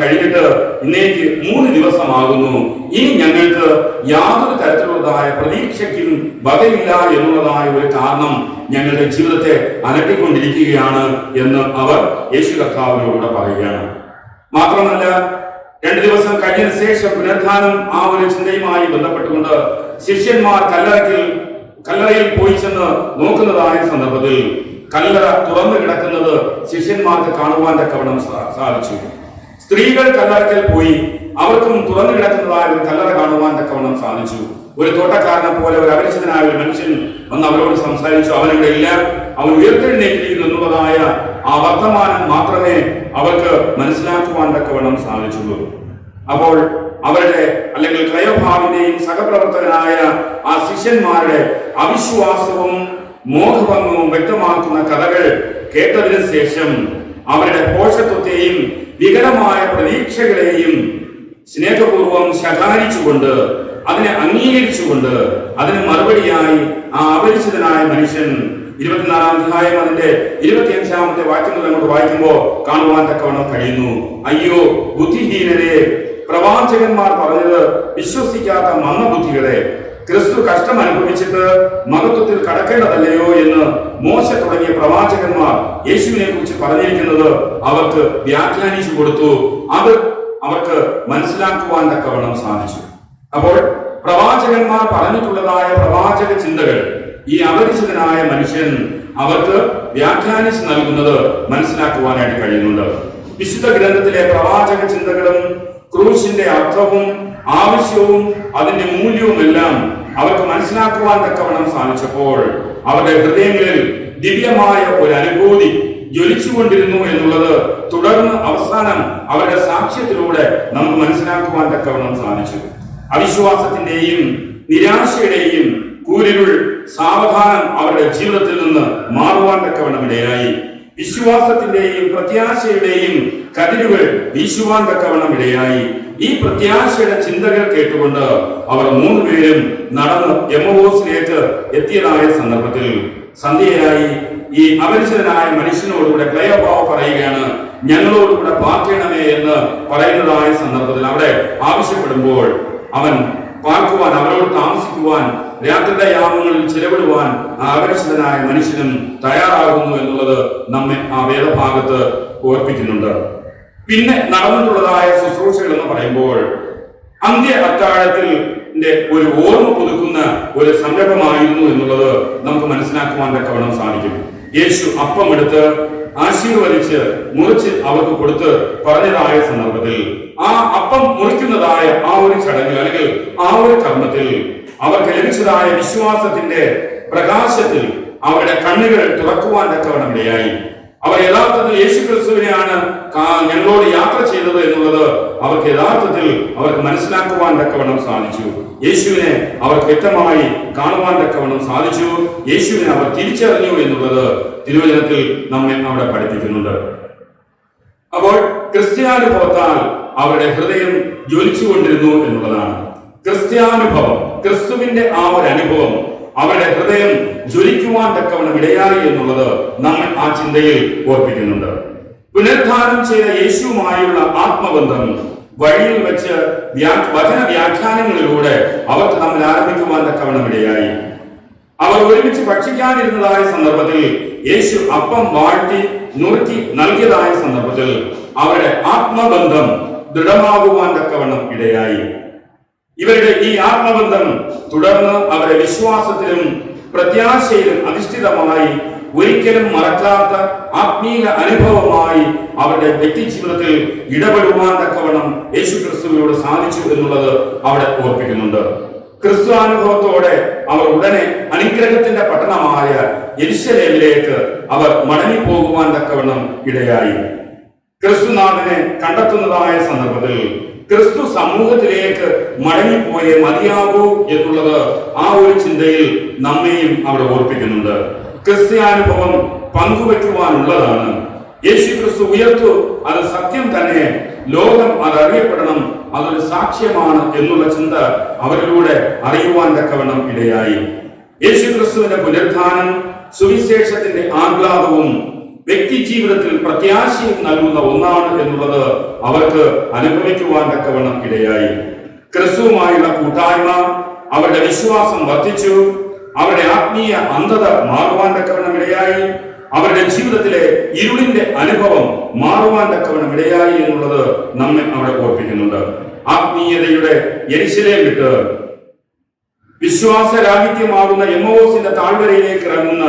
കഴിഞ്ഞിട്ട് ഇന്നേക്ക് 3 ദിവസമാകുന്നു. ഇനി ഞങ്ങൾക്ക് യാതൊരു തരത്തിലുള്ളതായ പ്രതീക്ഷയ്ക്കും വകയില്ല എന്നുള്ളതായ ഒരു കാരണം ഞങ്ങളുടെ ജീവിതത്തെ അലട്ടിക്കൊണ്ടിരിക്കുകയാണ് എന്ന് അവർ യേശു കർത്താവിനോട് പറയുകയാണ്. മാത്രമല്ല, 2 ദിവസം കഴിഞ്ഞതിന് ശേഷം പുനരുത്ഥാനം ആ ഒരു ചിന്തയുമായി ബന്ധപ്പെട്ടുകൊണ്ട് ശിഷ്യന്മാർ കല്ലറയിൽ പോയി ചെന്ന് നോക്കുന്നതായ സന്ദർഭത്തിൽ കല്ലറ തുറന്നു കിടക്കുന്നത് ശിഷ്യന്മാർക്ക് കാണുവാൻ തക്കവണ്ണം സാധിച്ചു. സ്ത്രീകൾ കല്ലറയ്ക്കൽ പോയി അവർക്കും തുറന്നു കിടക്കുന്നതായ ഒരു കല്ലറ കാണുവാൻ തക്കവണ്ണം സാധിച്ചു. ഒരു തോട്ടക്കാരനെ പോലെ ഒരു അപരിചിതനായ ഒരു മനുഷ്യൻ വന്ന് അവരോട് സംസാരിച്ചു. അവനിവിടെ ഇല്ല, അവൻ ഉയർത്തെഴുന്നേറ്റിരിക്കുന്നു എന്നുള്ളതായ ആ വർത്തമാനം മാത്രമേ അവർക്ക് മനസ്സിലാക്കുവാൻ തക്കവണ്ണം സാധിച്ചുള്ളൂ. അപ്പോൾ അവരുടെ, അല്ലെങ്കിൽ ക്ലയോപാവിന്റെയും സഹപ്രവർത്തകനായ ആ ശിഷ്യന്മാരുടെ അവിശ്വാസവും മോഹഭംഗവും വ്യക്തമാക്കുന്ന കഥകൾ കേട്ടതിനു ശേഷം അവരുടെ പോഷത്വത്തെയും വികലമായ പ്രതീക്ഷകളെയും സ്നേഹപൂർവം ശകാരിച്ചുകൊണ്ട്, അതിനെ അംഗീകരിച്ചുകൊണ്ട്, അതിന് മറുപടിയായി ആ അപരിചിതനായ മനുഷ്യൻ 24-ാം അധ്യായം അതിന്റെ 25-ാമത്തെ വാക്യങ്ങൾ അങ്ങോട്ട് വായിക്കുമ്പോൾ കാണുവാൻ തക്കവണ്ണം കഴിയുന്നു. അയ്യോ ബുദ്ധിഹീനരെ, പ്രവാചകന്മാർ പറഞ്ഞത് വിശ്വസിക്കാത്ത മന്ദബുദ്ധികളെ, ക്രിസ്തു കഷ്ടം അനുഭവിച്ചിട്ട് മഹത്വത്തിൽ കടക്കേണ്ടതല്ലയോ എന്ന് മോശ തുടങ്ങിയ പ്രവാചകന്മാർ യേശുവിനെ കുറിച്ച് പറഞ്ഞിരിക്കുന്നത് അവർക്ക് വ്യാഖ്യാനിച്ചു കൊടുത്തു. അത് അവർക്ക് മനസ്സിലാക്കുവാൻ തക്കവണ്ണം സാധിച്ചു. അപ്പോൾ പ്രവാചകന്മാർ പറഞ്ഞിട്ടുള്ളതായ പ്രവാചക ചിന്തകൾ ഈ അപരിചിതനായ മനുഷ്യൻ അവർക്ക് വ്യാഖ്യാനിച്ച് നൽകുന്നത് മനസ്സിലാക്കുവാനായിട്ട് കഴിയുന്നുണ്ട്. വിശുദ്ധ ഗ്രന്ഥത്തിലെ പ്രവാചക ചിന്തകളും ക്രൂശിന്റെ അർത്ഥവും ആവശ്യവും അതിന്റെ മൂല്യവുമെല്ലാം അവർക്ക് മനസ്സിലാക്കുവാൻ തക്കവണ്ണം സാധിച്ചപ്പോൾ അവരുടെ ഹൃദയങ്ങളിൽ ദിവ്യമായ ഒരു അനുഭൂതി ജ്വലിച്ചുകൊണ്ടിരുന്നു എന്നുള്ളത് തുടർന്ന് അവസാനം അവരുടെ സാക്ഷ്യത്തിലൂടെ നമുക്ക് മനസ്സിലാക്കുവാൻ തക്കവണ്ണം സാധിച്ചു. അവിശ്വാസത്തിന്റെയും നിരാശയുടെയും കൂരിരുൾ സാവധാനം അവരുടെ ജീവിതത്തിൽ നിന്ന് മാറുവാൻ തക്കവണ്ണം ഇടയായി. വിശ്വാസത്തിന്റെയും പ്രത്യാശയുടെയും കതിരുകൾ വീശുവാൻ തക്കവണ്ണം ഇടയായി. ഈ പ്രത്യാശയുടെ ചിന്തകൾ കേട്ടുകൊണ്ട് അവർ 3 പേരും നടന്ന് എമ്മോസിലേക്ക് എത്തിയതായ സന്ദർഭത്തിൽ സന്ധ്യയായി ഈ അപരിചിതനായ മനുഷ്യനോടുകൂടെ ക്ലെയോപ്പാവ് പറയുകയാണ്, ഞങ്ങളോടുകൂടെ പാർക്കണമേ എന്ന് പറയുന്നതായ സന്ദർഭത്തിൽ അവിടെ ആവശ്യപ്പെടുമ്പോൾ അവൻ പാർക്കുവാൻ, അവരോട് താമസിക്കുവാൻ, രാത്രിയുടെ യാമങ്ങളിൽ ചിലവിടുവാൻ ആ അപരിചിതനായ മനുഷ്യനും തയ്യാറാകുന്നു എന്നുള്ളത് നമ്മെ ആ വേദഭാഗത്ത് ഓർപ്പിക്കുന്നുണ്ട്. പിന്നെ നടന്നിട്ടുള്ളതായ ശുശ്രൂഷകൾ എന്ന് പറയുമ്പോൾ അന്ത്യ അത്താഴത്തിൽ ഒരു ഓർമ്മ പുതുക്കുന്ന ഒരു സംരംഭമായിരുന്നു എന്നുള്ളത് നമുക്ക് മനസ്സിലാക്കുവാൻ തക്കവണ്ണം സാധിക്കും. യേശു അപ്പം എടുത്ത് ആശീർവദിച്ച് മുറിച്ച് അവർക്ക് കൊടുത്ത് പറഞ്ഞതായ സന്ദർഭത്തിൽ ആ അപ്പം മുറിക്കുന്നതായ ആ ഒരു ചടങ്ങിൽ അല്ലെങ്കിൽ ആ ഒരു കർമ്മത്തിൽ അവർക്ക് ലഭിച്ചതായ വിശ്വാസത്തിന്റെ പ്രകാശത്തിൽ അവരുടെ കണ്ണുകൾ തുറക്കുവാൻ തക്കവണ്ണം ഇടയായി. അവർ യഥാർത്ഥത്തിൽ യേശു ക്രിസ്തുവിനെയാണ് ഞങ്ങളോട് യാത്ര ചെയ്തത് എന്നുള്ളത് അവർക്ക് യഥാർത്ഥത്തിൽ അവർക്ക് മനസ്സിലാക്കുവാൻ തക്കവണ്ണം സാധിച്ചു. യേശുവിനെ അവർക്ക് വ്യക്തമായി കാണുവാൻ തക്കവണ്ണം സാധിച്ചു. യേശുവിനെ അവർ തിരിച്ചറിഞ്ഞു എന്നുള്ളത് തിരുവചനത്തിൽ നമ്മെ അവിടെ പഠിപ്പിക്കുന്നുണ്ട്. അപ്പോൾ ക്രിസ്ത്യാനുഭവത്താൽ അവരുടെ ഹൃദയം ജ്വലിച്ചുകൊണ്ടിരുന്നു എന്നുള്ളതാണ്. ക്രിസ്ത്യാനുഭവം, ക്രിസ്തുവിന്റെ ആ ഒരു അനുഭവം അവരുടെ ഹൃദയം ജ്വലിക്കുവാൻ തക്കവണ്ണം ഇടയായി എന്നുള്ളത് നമ്മൾ ആ ചിന്തയിൽ ഓർപ്പിക്കുന്നുണ്ട്. പുനരുദ്ധാനം ചെയ്ത യേശുവുമായുള്ള ആത്മബന്ധം വഴിയിൽ വെച്ച് വചന വ്യാഖ്യാനങ്ങളിലൂടെ അവർക്ക് തമ്മിൽ ആരംഭിക്കുവാൻ തക്കവണ്ണം ഇടയായി. അവർ ഒരുമിച്ച് ഭക്ഷിക്കാനിരുന്നതായ സന്ദർഭത്തിൽ യേശു അപ്പം വാഴ്ത്തി നുറുക്കി നൽകിയതായ സന്ദർഭത്തിൽ അവരുടെ ആത്മബന്ധം ദൃഢമാകുവാൻ തക്കവണ്ണം ഇടയായി. ഇവരുടെ ഈ ആത്മബന്ധം തുടർന്ന് അവരുടെ വിശ്വാസത്തിലും പ്രത്യാശയിലും അധിഷ്ഠിതമായി ഒരിക്കലും മറക്കാത്ത ആത്മീയ അനുഭവമായി അവരുടെ വ്യക്തി ജീവിതത്തിൽ ഇടപെടുവാൻ തക്കവണ്ണം യേശു ക്രിസ്തുവിനോട് സാധിച്ചു എന്നുള്ളത് അവിടെ ഓർപ്പിക്കുന്നുണ്ട്. ക്രിസ്തു അനുഭവത്തോടെ അവർ ഉടനെ അനുഗ്രഹത്തിന്റെ പട്ടണമായ യെരുശലേമിലേക്ക് അവർ മടങ്ങിപ്പോകുവാൻ തക്കവണ്ണം ഇടയായി. ക്രിസ്തുനാഥനെ കണ്ടെത്തുന്നതായ സന്ദർഭത്തിൽ ക്രിസ്തു സമൂഹത്തിലേക്ക് മടങ്ങിപ്പോയേ മതിയാകൂ എന്നുള്ളത് ആ ഒരു ചിന്തയിൽ നമ്മെയും അവിടെ ഓർപ്പിക്കുന്നുണ്ട്. ക്രിസ്ത്യാനുഭവം പങ്കുവെക്കുവാനുള്ളതാണ്. യേശു ക്രിസ്തു ഉയർത്തു, അത് സത്യം തന്നെ, ലോകം അതറിയപ്പെടണം, അതൊരു സാക്ഷ്യമാണ് എന്നുള്ള ചിന്ത അവരിലൂടെ അറിയുവാൻ തക്കവണ്ണം ഇടയായി. യേശു ക്രിസ്തുവിന്റെ പുനരുത്ഥാനം സുവിശേഷത്തിന്റെ ആഹ്ലാദവും വ്യക്തി ജീവിതത്തിൽ പ്രത്യാശയും നൽകുന്ന ഒന്നാണ് എന്നുള്ളത് അവർക്ക് അനുഭവിക്കുവാൻ തക്കവണ്ണം ഇടയായി. ക്രിസ്തുവുമായുള്ള കൂട്ടായ്മ അവരുടെ വിശ്വാസം വർദ്ധിച്ചു. അവരുടെ ആത്മീയ അന്ധത മാറുവാൻ തക്കവണ്ണം ഇടയായി. അവരുടെ ജീവിതത്തിലെ ഇരുളിന്റെ അനുഭവം മാറുവാൻ തക്കവണ്ണം ഇടയായി എന്നുള്ളത് നമ്മെ അവിടെ ഓർപ്പിക്കുന്നുണ്ട്. ആത്മീയതയുടെ യെരുശലേം വിട്ട് വിശ്വാസരാഹിത്യമാകുന്ന എമ്മോസിന്റെ താഴ്വരയിലേക്ക് ഇറങ്ങുന്ന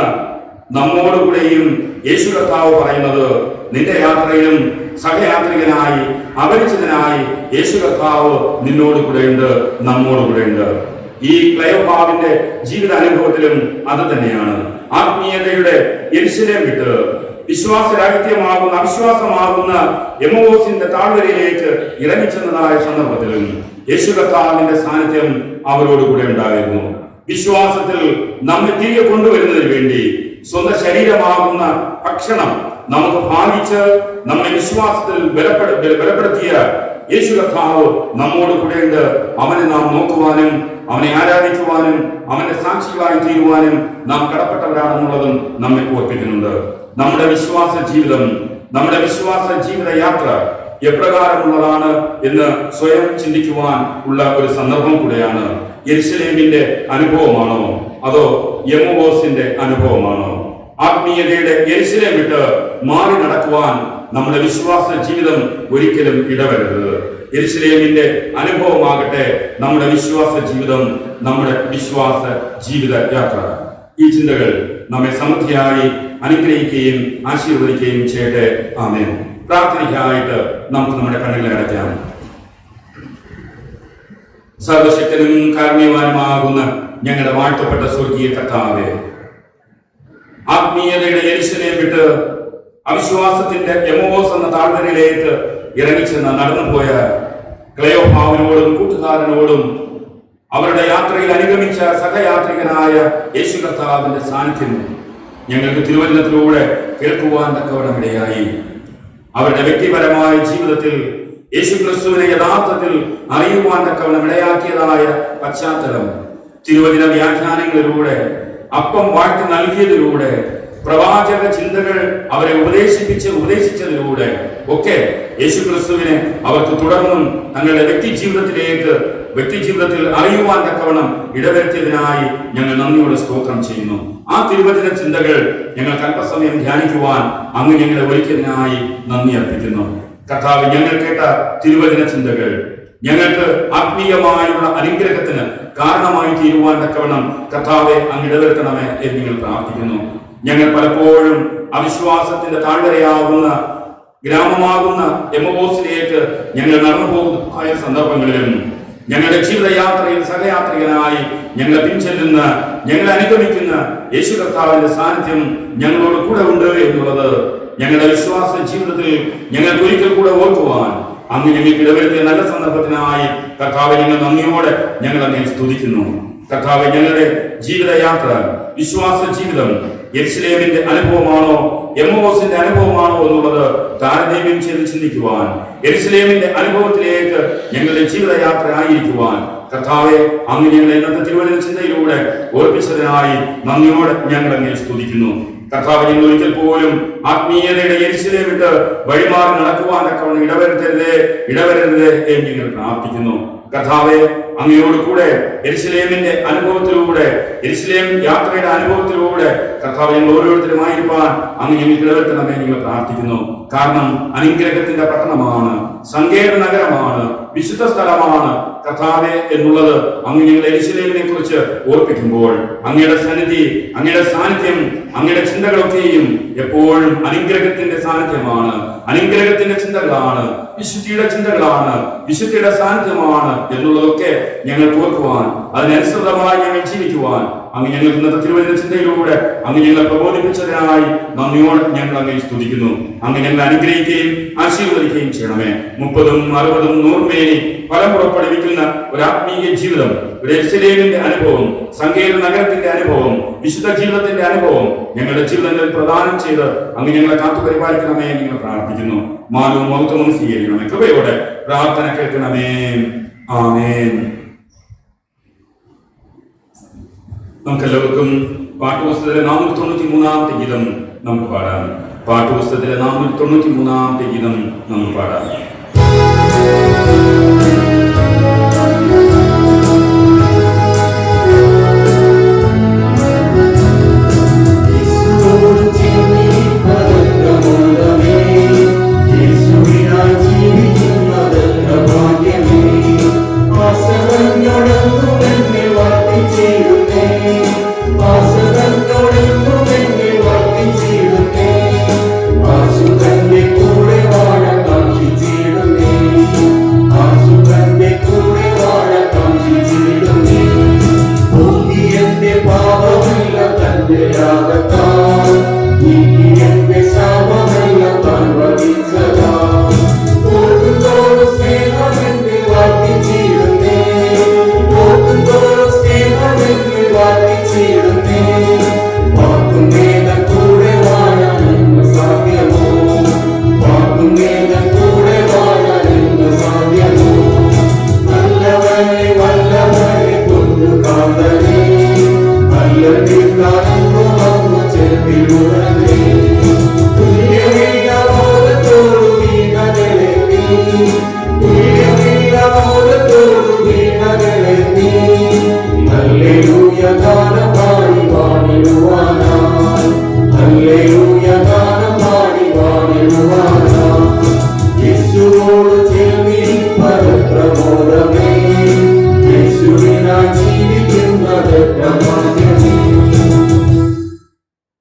നമ്മോടുകൂടെയും യേശു കർത്താവ് പറയുന്നത്, നിന്റെ യാത്രയിലും സഹയാത്രികനായി അപരിചിതനായി യേശു കർത്താവ് നിന്നോട് കൂടെയുണ്ട്, നമ്മോട് കൂടെയുണ്ട്. ഈ ക്ലയോപാവിന്റെ ജീവിത അനുഭവത്തിലും അത് തന്നെയാണ്. ആത്മീയതയുടെ യെരുശലേം വിട്ട് വിശ്വാസരാഹിത്യമാകുന്ന അവിശ്വാസമാകുന്ന എമ്മോസിന്റെ താഴ്വരയിലേക്ക് ഇറങ്ങിച്ചെന്നതായ സന്ദർഭത്തിലും യേശു കർത്താവിന്റെ സാന്നിധ്യം അവരോട് കൂടെ ഉണ്ടായിരുന്നു. വിശ്വാസത്തിൽ നമ്മെ തിരികെ കൊണ്ടുവരുന്നതിന് വേണ്ടി സ്വന്തം ശരീരമാകുന്ന ഭക്ഷണം നമുക്ക് ഭാഗിച്ച് നമ്മെ വിശ്വാസത്തിൽ ബലപ്പെടുത്തിയ യേശു കർത്താവ് നമ്മോട് കൂടെയുണ്ട്. അവനെ നാം നോക്കുവാനും അവനെ ആരാധിക്കുവാനും അവന്റെ സാക്ഷികളായി തീരുവാനും നാം കടപ്പെട്ടവരാണെന്നുള്ളതും നമ്മെ ഓർപ്പിക്കുന്നുണ്ട്. നമ്മുടെ വിശ്വാസ ജീവിതം, നമ്മുടെ വിശ്വാസ ജീവിത യാത്ര എപ്രകാരമുള്ളതാണ് എന്ന് സ്വയം ചിന്തിക്കുവാൻ ഉള്ള ഒരു സന്ദർഭം കൂടെയാണ്. യെരുശലേമിന്റെ അനുഭവമാണോ അതോ എമ്മോസിന്റെ അനുഭവമാണോ? ആത്മീയതയുടെ യെരുശലേം വിട്ട് മാറി നടക്കുവാൻ നമ്മുടെ വിശ്വാസ ജീവിതം ഒരിക്കലും ഇടവരരുത്. യെരുശലേമിന്റെ അനുഭവമാകട്ടെ നമ്മുടെ വിശ്വാസ ജീവിതം, നമ്മുടെ വിശ്വാസ ജീവിത യാത്ര. ഈ ചിന്തകൾ നമ്മെ സമൃദ്ധിയായി അനുഗ്രഹിക്കുകയും ആശീർവദിക്കുകയും ചെയ്യട്ടെ. ആമേൻ. പ്രാർത്ഥനയ്ക്കായിട്ട് നമുക്ക് നമ്മുടെ കണ്ണുകളെ അടയ്ക്കാം. സർവശക്തനും കാരുണ്യവാനുമാകുന്ന ഞങ്ങളുടെ വാഴ്ത്തപ്പെട്ട സ്വർഗീയ കർത്താവേ, ആത്മീയതയുടെ യെരുശലേം വിട്ട് അവിശ്വാസത്തിന്റെ എമ്മോസ് എന്ന താഴ്വരയിലേക്ക് ഇറങ്ങിച്ചെന്ന് നടന്നുപോയ ക്ലയോപാവിനോടും കൂട്ടുകാരനോടും അവരുടെ യാത്രയിൽ അനുഗമിച്ച സഹയാത്രികനായ യേശു കർത്താവിന്റെ സാന്നിധ്യം ഞങ്ങൾക്ക് തിരുവചനത്തിലൂടെ കേൾക്കുവാൻ തക്കവണ്ണം ഇടയായി. അവരുടെ വ്യക്തിപരമായ ജീവിതത്തിൽ യേശു ക്രിസ്തുവിനെ യഥാർത്ഥത്തിൽ അറിയുവാൻ തക്കവണ്ണം ഇടയാക്കിയതായ പശ്ചാത്തലം തിരുവചന വ്യാഖ്യാനങ്ങളിലൂടെ, അപ്പം വാഴ്ത്തി നൽകിയതിലൂടെ, പ്രവാചക ചിന്തകൾ അവരെ ഉപദേശിച്ചതിലൂടെ ഒക്കെ യേശു ക്രിസ്തുവിനെ അവർക്ക് തുടർന്നും തങ്ങളുടെ വ്യക്തി ജീവിതത്തിൽ അറിയുവാൻ തക്കവണ്ണം ഇടവരുത്തിയതിനായി ഞങ്ങൾ നന്ദിയോടെ സ്തോത്രം ചെയ്യുന്നു. ആ തിരുവചന ചിന്തകൾ ഞങ്ങൾക്ക് അല്പസമയം ധ്യാനിക്കുവാൻ അങ്ങ് ഞങ്ങളെ ഒരുക്കിയതിനായി നന്ദി അർപ്പിക്കുന്നു. കർത്താവ്, ഞങ്ങൾ കേട്ട തിരുവചന ചിന്തകൾ ഞങ്ങൾക്ക് ആത്മീയമായുള്ള അനുഗ്രഹത്തിന് കാരണമായി തീരുവാൻ തക്കവണ്ണം കർത്താവെ അങ്ങ് ഇടവരുത്തണമേ എന്ന് നിങ്ങൾ പ്രാർത്ഥിക്കുന്നു. ഞങ്ങൾ പലപ്പോഴും അവിശ്വാസത്തിന്റെ താഴ്വരയാകുന്ന ഗ്രാമമാകുന്ന എമ്മോസിലേക്ക് ഞങ്ങൾ നടന്നു പോകുന്ന സന്ദർഭങ്ങളിലും ഞങ്ങളുടെ ജീവിതയാത്രയിൽ സഹയാത്രികനായി ഞങ്ങളെ പിൻചെല്ലുന്ന ഞങ്ങളെ അനുഗമിക്കുന്ന യേശു കർത്താവിന്റെ സാന്നിധ്യം ഞങ്ങളോട് കൂടെ ഉണ്ട് എന്നുള്ളത് ഞങ്ങളുടെ വിശ്വാസ ജീവിതത്തിൽ ഞങ്ങൾക്ക് ഒരിക്കൽ കൂടെ ഓർക്കുവാൻ അങ്ങ് ഞങ്ങൾക്ക് ഇടവരുത്തിയ നല്ല സന്ദർഭത്തിനായി കർത്താവെ ഞങ്ങൾ നന്ദിയോടെ ഞങ്ങൾ അങ്ങേ സ്തുതിക്കുന്നു. കർത്താവെ ഞങ്ങളുടെ ജീവിതയാത്ര വിശ്വാസ ജീവിതം യെരുശലേമിന്റെ അനുഭവമാണോ എമ്മോസിന്റെ അനുഭവമാണോ എന്നുള്ളത് താരതമ്യം ചെയ്ത് ചിന്തിക്കുവാൻ, യെരുശലേമിന്റെ അനുഭവത്തിലേക്ക് ഞങ്ങളുടെ ജീവിതയാത്ര ആയിരിക്കുവാൻ കർത്താവെ അങ്ങ് ഞങ്ങളെ ഇന്നത്തെ തിരുവചന ചിന്തയിലൂടെ ഓർപ്പിച്ചതിനായി നന്ദിയോടെ ഞങ്ങൾ അങ്ങേ സ്തുതിക്കുന്നു. കർത്താവ് ഞങ്ങൾ ഒരിക്കൽ പോലും ആത്മീയതയുടെ യെരുശലേം വിട്ട് വഴിമാറി നടക്കുവാൻ തക്കവണ്ണം ഇടവരരുത് എന്ന് ഞങ്ങൾ പ്രാർത്ഥിക്കുന്നു. കർത്താവെ അങ്ങയോട് കൂടെ യെരുശലേമിന്റെ അനുഭവത്തിലൂടെ യെരുശലേം യാത്രയുടെ അനുഭവത്തിലൂടെ കർത്താവ് ഞങ്ങൾ ഓരോരുത്തരുമായിരിക്കാൻ അങ്ങ് ഞങ്ങൾക്ക് ഇടവരുത്തണമേ നിങ്ങൾ പ്രാർത്ഥിക്കുന്നു. കാരണം അനുഗ്രഹത്തിന്റെ പട്ടണമാണ്, സങ്കേത നഗരമാണ്, വിശുദ്ധ സ്ഥലമാണ് കർത്താവെ എന്നുള്ളത് അങ്ങ് ഞങ്ങൾ യെരുശലേമിനെ കുറിച്ച് ഓർപ്പിക്കുമ്പോൾ അങ്ങയുടെ സന്നിധി, അങ്ങയുടെ സാന്നിധ്യം, അങ്ങയുടെ ചിന്തകളൊക്കെയും എപ്പോഴും അനുഗ്രഹത്തിന്റെ സാന്നിധ്യമാണ്, അനുഗ്രഹത്തിന്റെ ചിന്തകളാണ്, വിശുദ്ധിയുടെ ചിന്തകളാണ്, വിശുദ്ധിയുടെ സാന്നിധ്യമാണ് എന്നുള്ളതൊക്കെ ഞങ്ങൾ ഓർക്കുവാൻ, അതിനനുസൃതമായി ഞങ്ങൾ ജീവിക്കുവാൻ അങ്ങ് ഞങ്ങൾ ഇന്നത്തെ തിരുവചന ചിന്തയിലൂടെ അങ്ങ് ഞങ്ങളെ പ്രബോധിപ്പിച്ചതിനായി നന്ദിയോടെ ഞങ്ങൾ അങ്ങേ സ്തുതിക്കുന്നു. അങ്ങ് ഞങ്ങളെ അനുഗ്രഹിക്കുകയും ആശീർവദിക്കുകയും ചെയ്യണമേ. 30, 60, 100 മേനി ഫലം പുറപ്പെടുവിക്കുന്ന ഒരു ആത്മീയ ജീവിതം, ഒരു യെരുശലേമിന്റെ അനുഭവം, സങ്കേത നഗരത്തിന്റെ അനുഭവം, വിശുദ്ധ ജീവിതത്തിന്റെ അനുഭവം ഞങ്ങളുടെ ജീവിതങ്ങളിൽ പ്രദാനം ചെയ്ത് അങ്ങ് ഞങ്ങളെ കാത്തു പരിപാലിക്കണമേ എന്ന് ഞങ്ങൾ പ്രാർത്ഥിക്കുന്നു. മാനവും മഹത്വവും സ്വീകരിക്കണമേ. കൃപയോടെ പ്രാർത്ഥന കേൾക്കണമേ. ആമേൻ. നമുക്കെല്ലാവർക്കും പാഠപുസ്തകത്തിലെ 493 ഗീതം നമുക്ക് പാടാം. പാഠപുസ്തകത്തിലെ 493 ഗീതം നമുക്ക് പാടാം.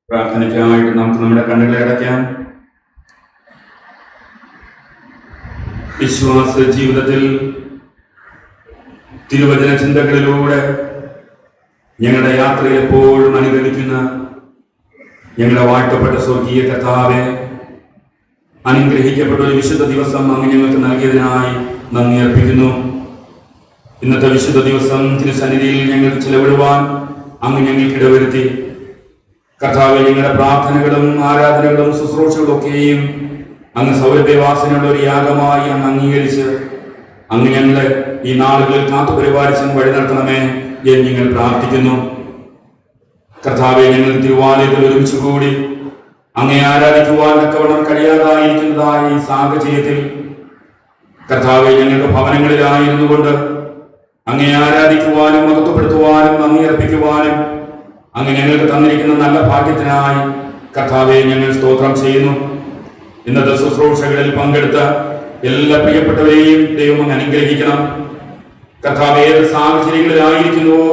പ്രാർത്ഥനയ്ക്കായിട്ട് നമുക്ക് നമ്മുടെ കണ്ണുകളെ അടയ്ക്കാം. വിശ്വാസ ജീവിതത്തിൽ തിരുവചന ചിന്തകളിലൂടെ ഞങ്ങളുടെ യാത്രയിൽ എപ്പോഴും അനുഗമിക്കുന്ന ഞങ്ങളുടെ വാഴ്ത്തപ്പെട്ട സ്വർഗീയ കർത്താവെ, അനുഗ്രഹിക്കപ്പെട്ട ഒരു വിശുദ്ധ ദിവസം അങ്ങ് ഞങ്ങൾക്ക് നൽകിയതിനായി നന്ദി അർപ്പിക്കുന്നു. ഇന്നത്തെ വിശുദ്ധ ദിവസം തിരുസന്നിധിയിൽ ഞങ്ങൾക്ക് ചിലവിടുവാൻ അങ്ങ് ഞങ്ങൾക്ക് ഇടവരുത്തി. കർത്താവെ, ഞങ്ങളുടെ പ്രാർത്ഥനകളും ആരാധനകളും ശുശ്രൂഷകളും ഒക്കെയും അങ്ങ് സൗരഭ്യവാസനയുടെ ഒരു യാഗമായി അങ്ങ് അംഗീകരിച്ച് അങ്ങ് ഞങ്ങളെ ഈ നാളുകളിൽ കാത്തു പരിപാലിച്ചും വഴി നടത്തണമേ എന്ന് ഞങ്ങൾ പ്രാർത്ഥിക്കുന്നു. കർത്താവെ, ഞങ്ങൾ തിരുവാലയത്തിൽ ഒരുമിച്ച് കൂടി അങ്ങേ ആരാധിക്കുവാൻ തക്കവണ്ണം കഴിയാതായിരിക്കുന്നതായ ഈ സാഹചര്യത്തിൽ കർത്താവെ, ഞങ്ങളുടെ ഭവനങ്ങളിലായിരുന്നു കൊണ്ട് അങ്ങേ ആരാധിക്കുവാനും മഹത്വപ്പെടുത്തുവാനും നന്ദി അർപ്പിക്കുവാനും അങ്ങ് ഞങ്ങൾക്ക് തന്നിരിക്കുന്ന നല്ല ഭാഗ്യത്തിനായി കർത്താവെ ഞങ്ങൾ സ്തോത്രം ചെയ്യുന്നു. ഇന്നത്തെ ശുശ്രൂഷകളിൽ പങ്കെടുത്ത എല്ലാ പ്രിയപ്പെട്ടവരെയും ദൈവം അങ്ങ് അനുഗ്രഹിക്കണം. കർത്താവ് ഏത് സാഹചര്യങ്ങളിലായിരിക്കുന്നുവോ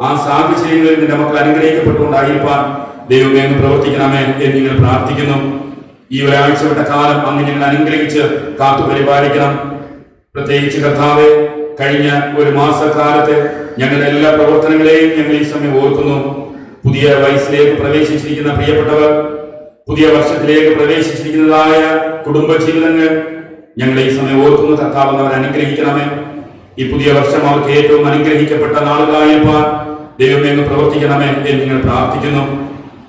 ആ സാഹചര്യങ്ങളിൽ നിന്റെ മക്കൾ അനുഗ്രഹിക്കപ്പെട്ടുകൊണ്ടായിരിക്കാൻ ദൈവമേ അങ്ങ് പ്രവർത്തിക്കണമേ എന്ന് നിങ്ങൾ പ്രാർത്ഥിക്കുന്നു. ഈ ഒരാഴ്ചപ്പെട്ട കാലം അങ്ങ് ഞങ്ങൾ അനുഗ്രഹിച്ച് കാത്തു പരിപാലിക്കണം. പ്രത്യേകിച്ച് കർത്താവെ, കഴിഞ്ഞ ഒരു മാസക്കാലത്തെ ഞങ്ങളുടെ എല്ലാ പ്രവർത്തനങ്ങളെയും ഞങ്ങൾ ഈ സമയം ഓർക്കുന്നു. പുതിയ വയസ്സിലേക്ക് പ്രവേശിച്ചിരിക്കുന്ന പ്രിയപ്പെട്ടവർ, പുതിയ വർഷത്തിലേക്ക് പ്രവേശിച്ചിരിക്കുന്നതായ കുടുംബ ജീവിതങ്ങൾ ഞങ്ങൾ ഈ സമയം ഓർക്കുന്നു. കർത്താവ് അവരെ അനുഗ്രഹിക്കണമേ. ഈ പുതിയ വർഷം അവർക്ക് ഏറ്റവും അനുഗ്രഹിക്കപ്പെട്ട നാളുകളായിരിക്കാൻ ദൈവമേ അങ്ങ് പ്രവർത്തിക്കണമേ എന്ന് നിങ്ങൾ പ്രാർത്ഥിക്കുന്നു.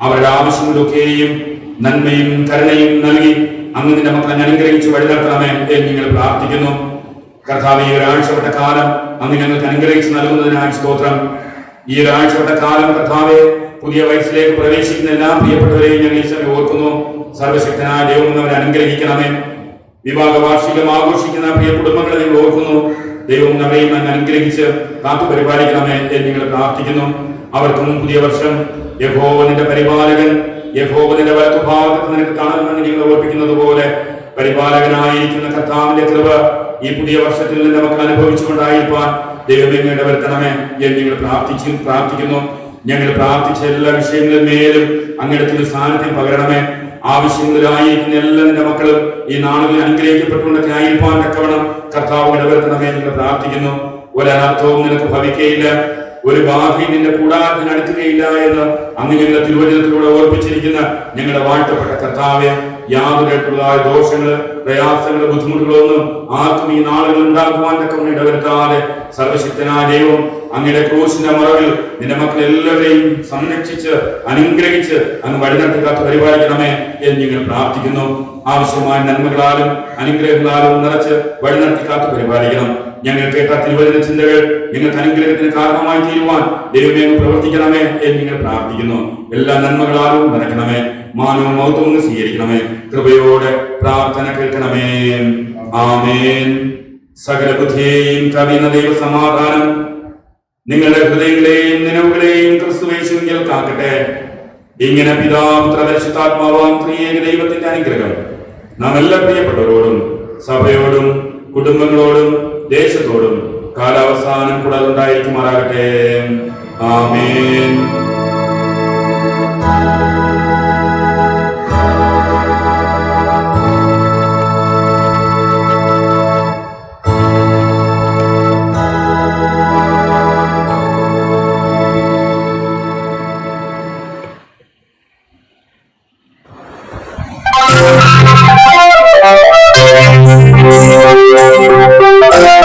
അവരുടെ ആവശ്യങ്ങളൊക്കെയും നന്മയും കരുണയും നൽകി അങ്ങ് നിന്റെ മക്കളെ അനുഗ്രഹിച്ച് വഴി നടത്തണമേ എന്ന് നിങ്ങൾ പ്രാർത്ഥിക്കുന്നു. കർത്താവ്, ഈ ഒരാഴ്ചപ്പെട്ട കാലം അങ്ങ് ഞങ്ങൾക്ക് അനുഗ്രഹിച്ച് നൽകുന്നതിനായി സ്തോത്രം. ഈ ഒരാഴ്ചപ്പെട്ട കാലം കർത്താവെ, പുതിയ വയസ്സിലേക്ക് പ്രവേശിക്കുന്ന എല്ലാ പ്രിയപ്പെട്ടവരെയും ഞങ്ങൾ ഈ സമയം ഓർക്കുന്നു. സർവശക്തനായ ദൈവം അവരെ അനുഗ്രഹിക്കണമേ. വിവാഹ വാർഷികം ആഘോഷിക്കുന്ന പ്രിയ കുടുംബങ്ങളെ നിങ്ങൾ ഓർക്കുന്നു. ദൈവം അവരെയും അങ്ങ് അനുഗ്രഹിച്ച് കാത്തു പരിപാലിക്കണമേ എന്ന് നിങ്ങൾ പ്രാർത്ഥിക്കുന്നു. അവർക്കും പുതിയ വർഷം യഹോവ നിന്റെ പരിപാലകൻ, യഹോവ നിന്റെ വലത്തുഭാഗത്ത് നിനക്ക് കാണണമെന്ന് നിങ്ങൾ ഓർപ്പിക്കുന്നത് പോലെ പരിപാലകനായിരിക്കുന്ന കർത്താവിന്റെ കൃപ ഈ പുതിയ വർഷത്തിൽ നിന്റെ മക്കൾ അനുഭവിച്ചുകൊണ്ടായിരിക്കാൻ ദൈവമേ ഇടവരുത്തണമേ എന്ന് നിങ്ങൾ പ്രാർത്ഥിക്കുന്നു. ഞങ്ങൾ പ്രാർത്ഥിച്ച എല്ലാ വിഷയങ്ങളിൽ മേലും അങ്ങയുടെ സാന്നിധ്യം പകരണമേ. ആവശ്യങ്ങളിലായിരിക്കുന്ന എല്ലാ നിന്റെ മക്കളും ഈ നാളുകളിൽ അനുഗ്രഹിക്കപ്പെട്ടുകൊണ്ടൊക്കെ ആയിരിക്കാൻ തക്കവണ്ണം കർത്താവ് ഇടവരുത്തണമേ എന്ന് പ്രാർത്ഥിക്കുന്നു. ഒരനർത്ഥവും നിനക്ക് ഭവിക്കയില്ല, ഒരു ബാധയും നിന്റെ കൂടാരത്തിന് അടുക്കുകയില്ല എന്ന് അങ്ങ് ഞങ്ങളുടെ തിരുവചനത്തിലൂടെ ഓർപ്പിച്ചിരിക്കുന്ന ഞങ്ങളുടെ വാഴ്ത്തപ്പെട്ട കർത്താവെ, യാതൊരുതായ ദോഷങ്ങള്, പ്രയാസങ്ങള്, ബുദ്ധിമുട്ടുകളൊന്നും ആർക്കും ഈ നാളുകൾ ഉണ്ടാക്കുവാൻ തക്കവണ്ണം ഇടവരുത്താതെ സർവശക്തനായ ദൈവം അങ്ങയുടെ ക്രൂശിന്റെ മറവിൽ നിന്റെ മക്കൾ എല്ലാവരെയും സംരക്ഷിച്ച് അനുഗ്രഹിച്ച് അങ്ങ് വഴിനടത്തി കാത്ത് പരിപാലിക്കണമേ എന്ന് ഞങ്ങൾ പ്രാർത്ഥിക്കുന്നു. ആവശ്യമായ നന്മകളാലും അനുഗ്രഹങ്ങളാലും നിറച്ച് വഴിനടത്തി കാത്ത് പരിപാലിക്കണം. ഞങ്ങൾ കേട്ട തിരുവചന ചിന്തകൾ ഞങ്ങൾക്ക് അനുഗ്രഹത്തിന് കാരണമായി തീരുവാൻ ദൈവമേ പ്രവർത്തിക്കണമേ എന്ന് നിങ്ങൾ പ്രാർത്ഥിക്കുന്നു. എല്ലാ നന്മകളാലും നിറയ്ക്കണമേ. മാനവും മഹത്വവും സ്വീകരിക്കണമേ. കൃപയോടെ പ്രാർത്ഥന കേൾക്കണമേ. ആമേൻ. സകല ബുദ്ധിയെയും കവിയുന്ന ദൈവ സമാധാനം നിങ്ങളുടെ ഹൃദയങ്ങളെയും നിലവുകളെയും ക്രിസ്തുയേശുവിൽ കാക്കട്ടെ. ഇങ്ങനെ പിതാപുത്ര പരിശുദ്ധാത്മാവാം ത്രിയേക ദൈവത്തിന്റെ അനുഗ്രഹം നാം എല്ലാ പ്രിയപ്പെട്ടവരോടും സഭയോടും കുടുംബങ്ങളോടും ദേശത്തോടും കാലാവസാനം കൂടാതെ ഉണ്ടായിരിക്കുമാറാകട്ടെ. ആമേൻ. Thank you.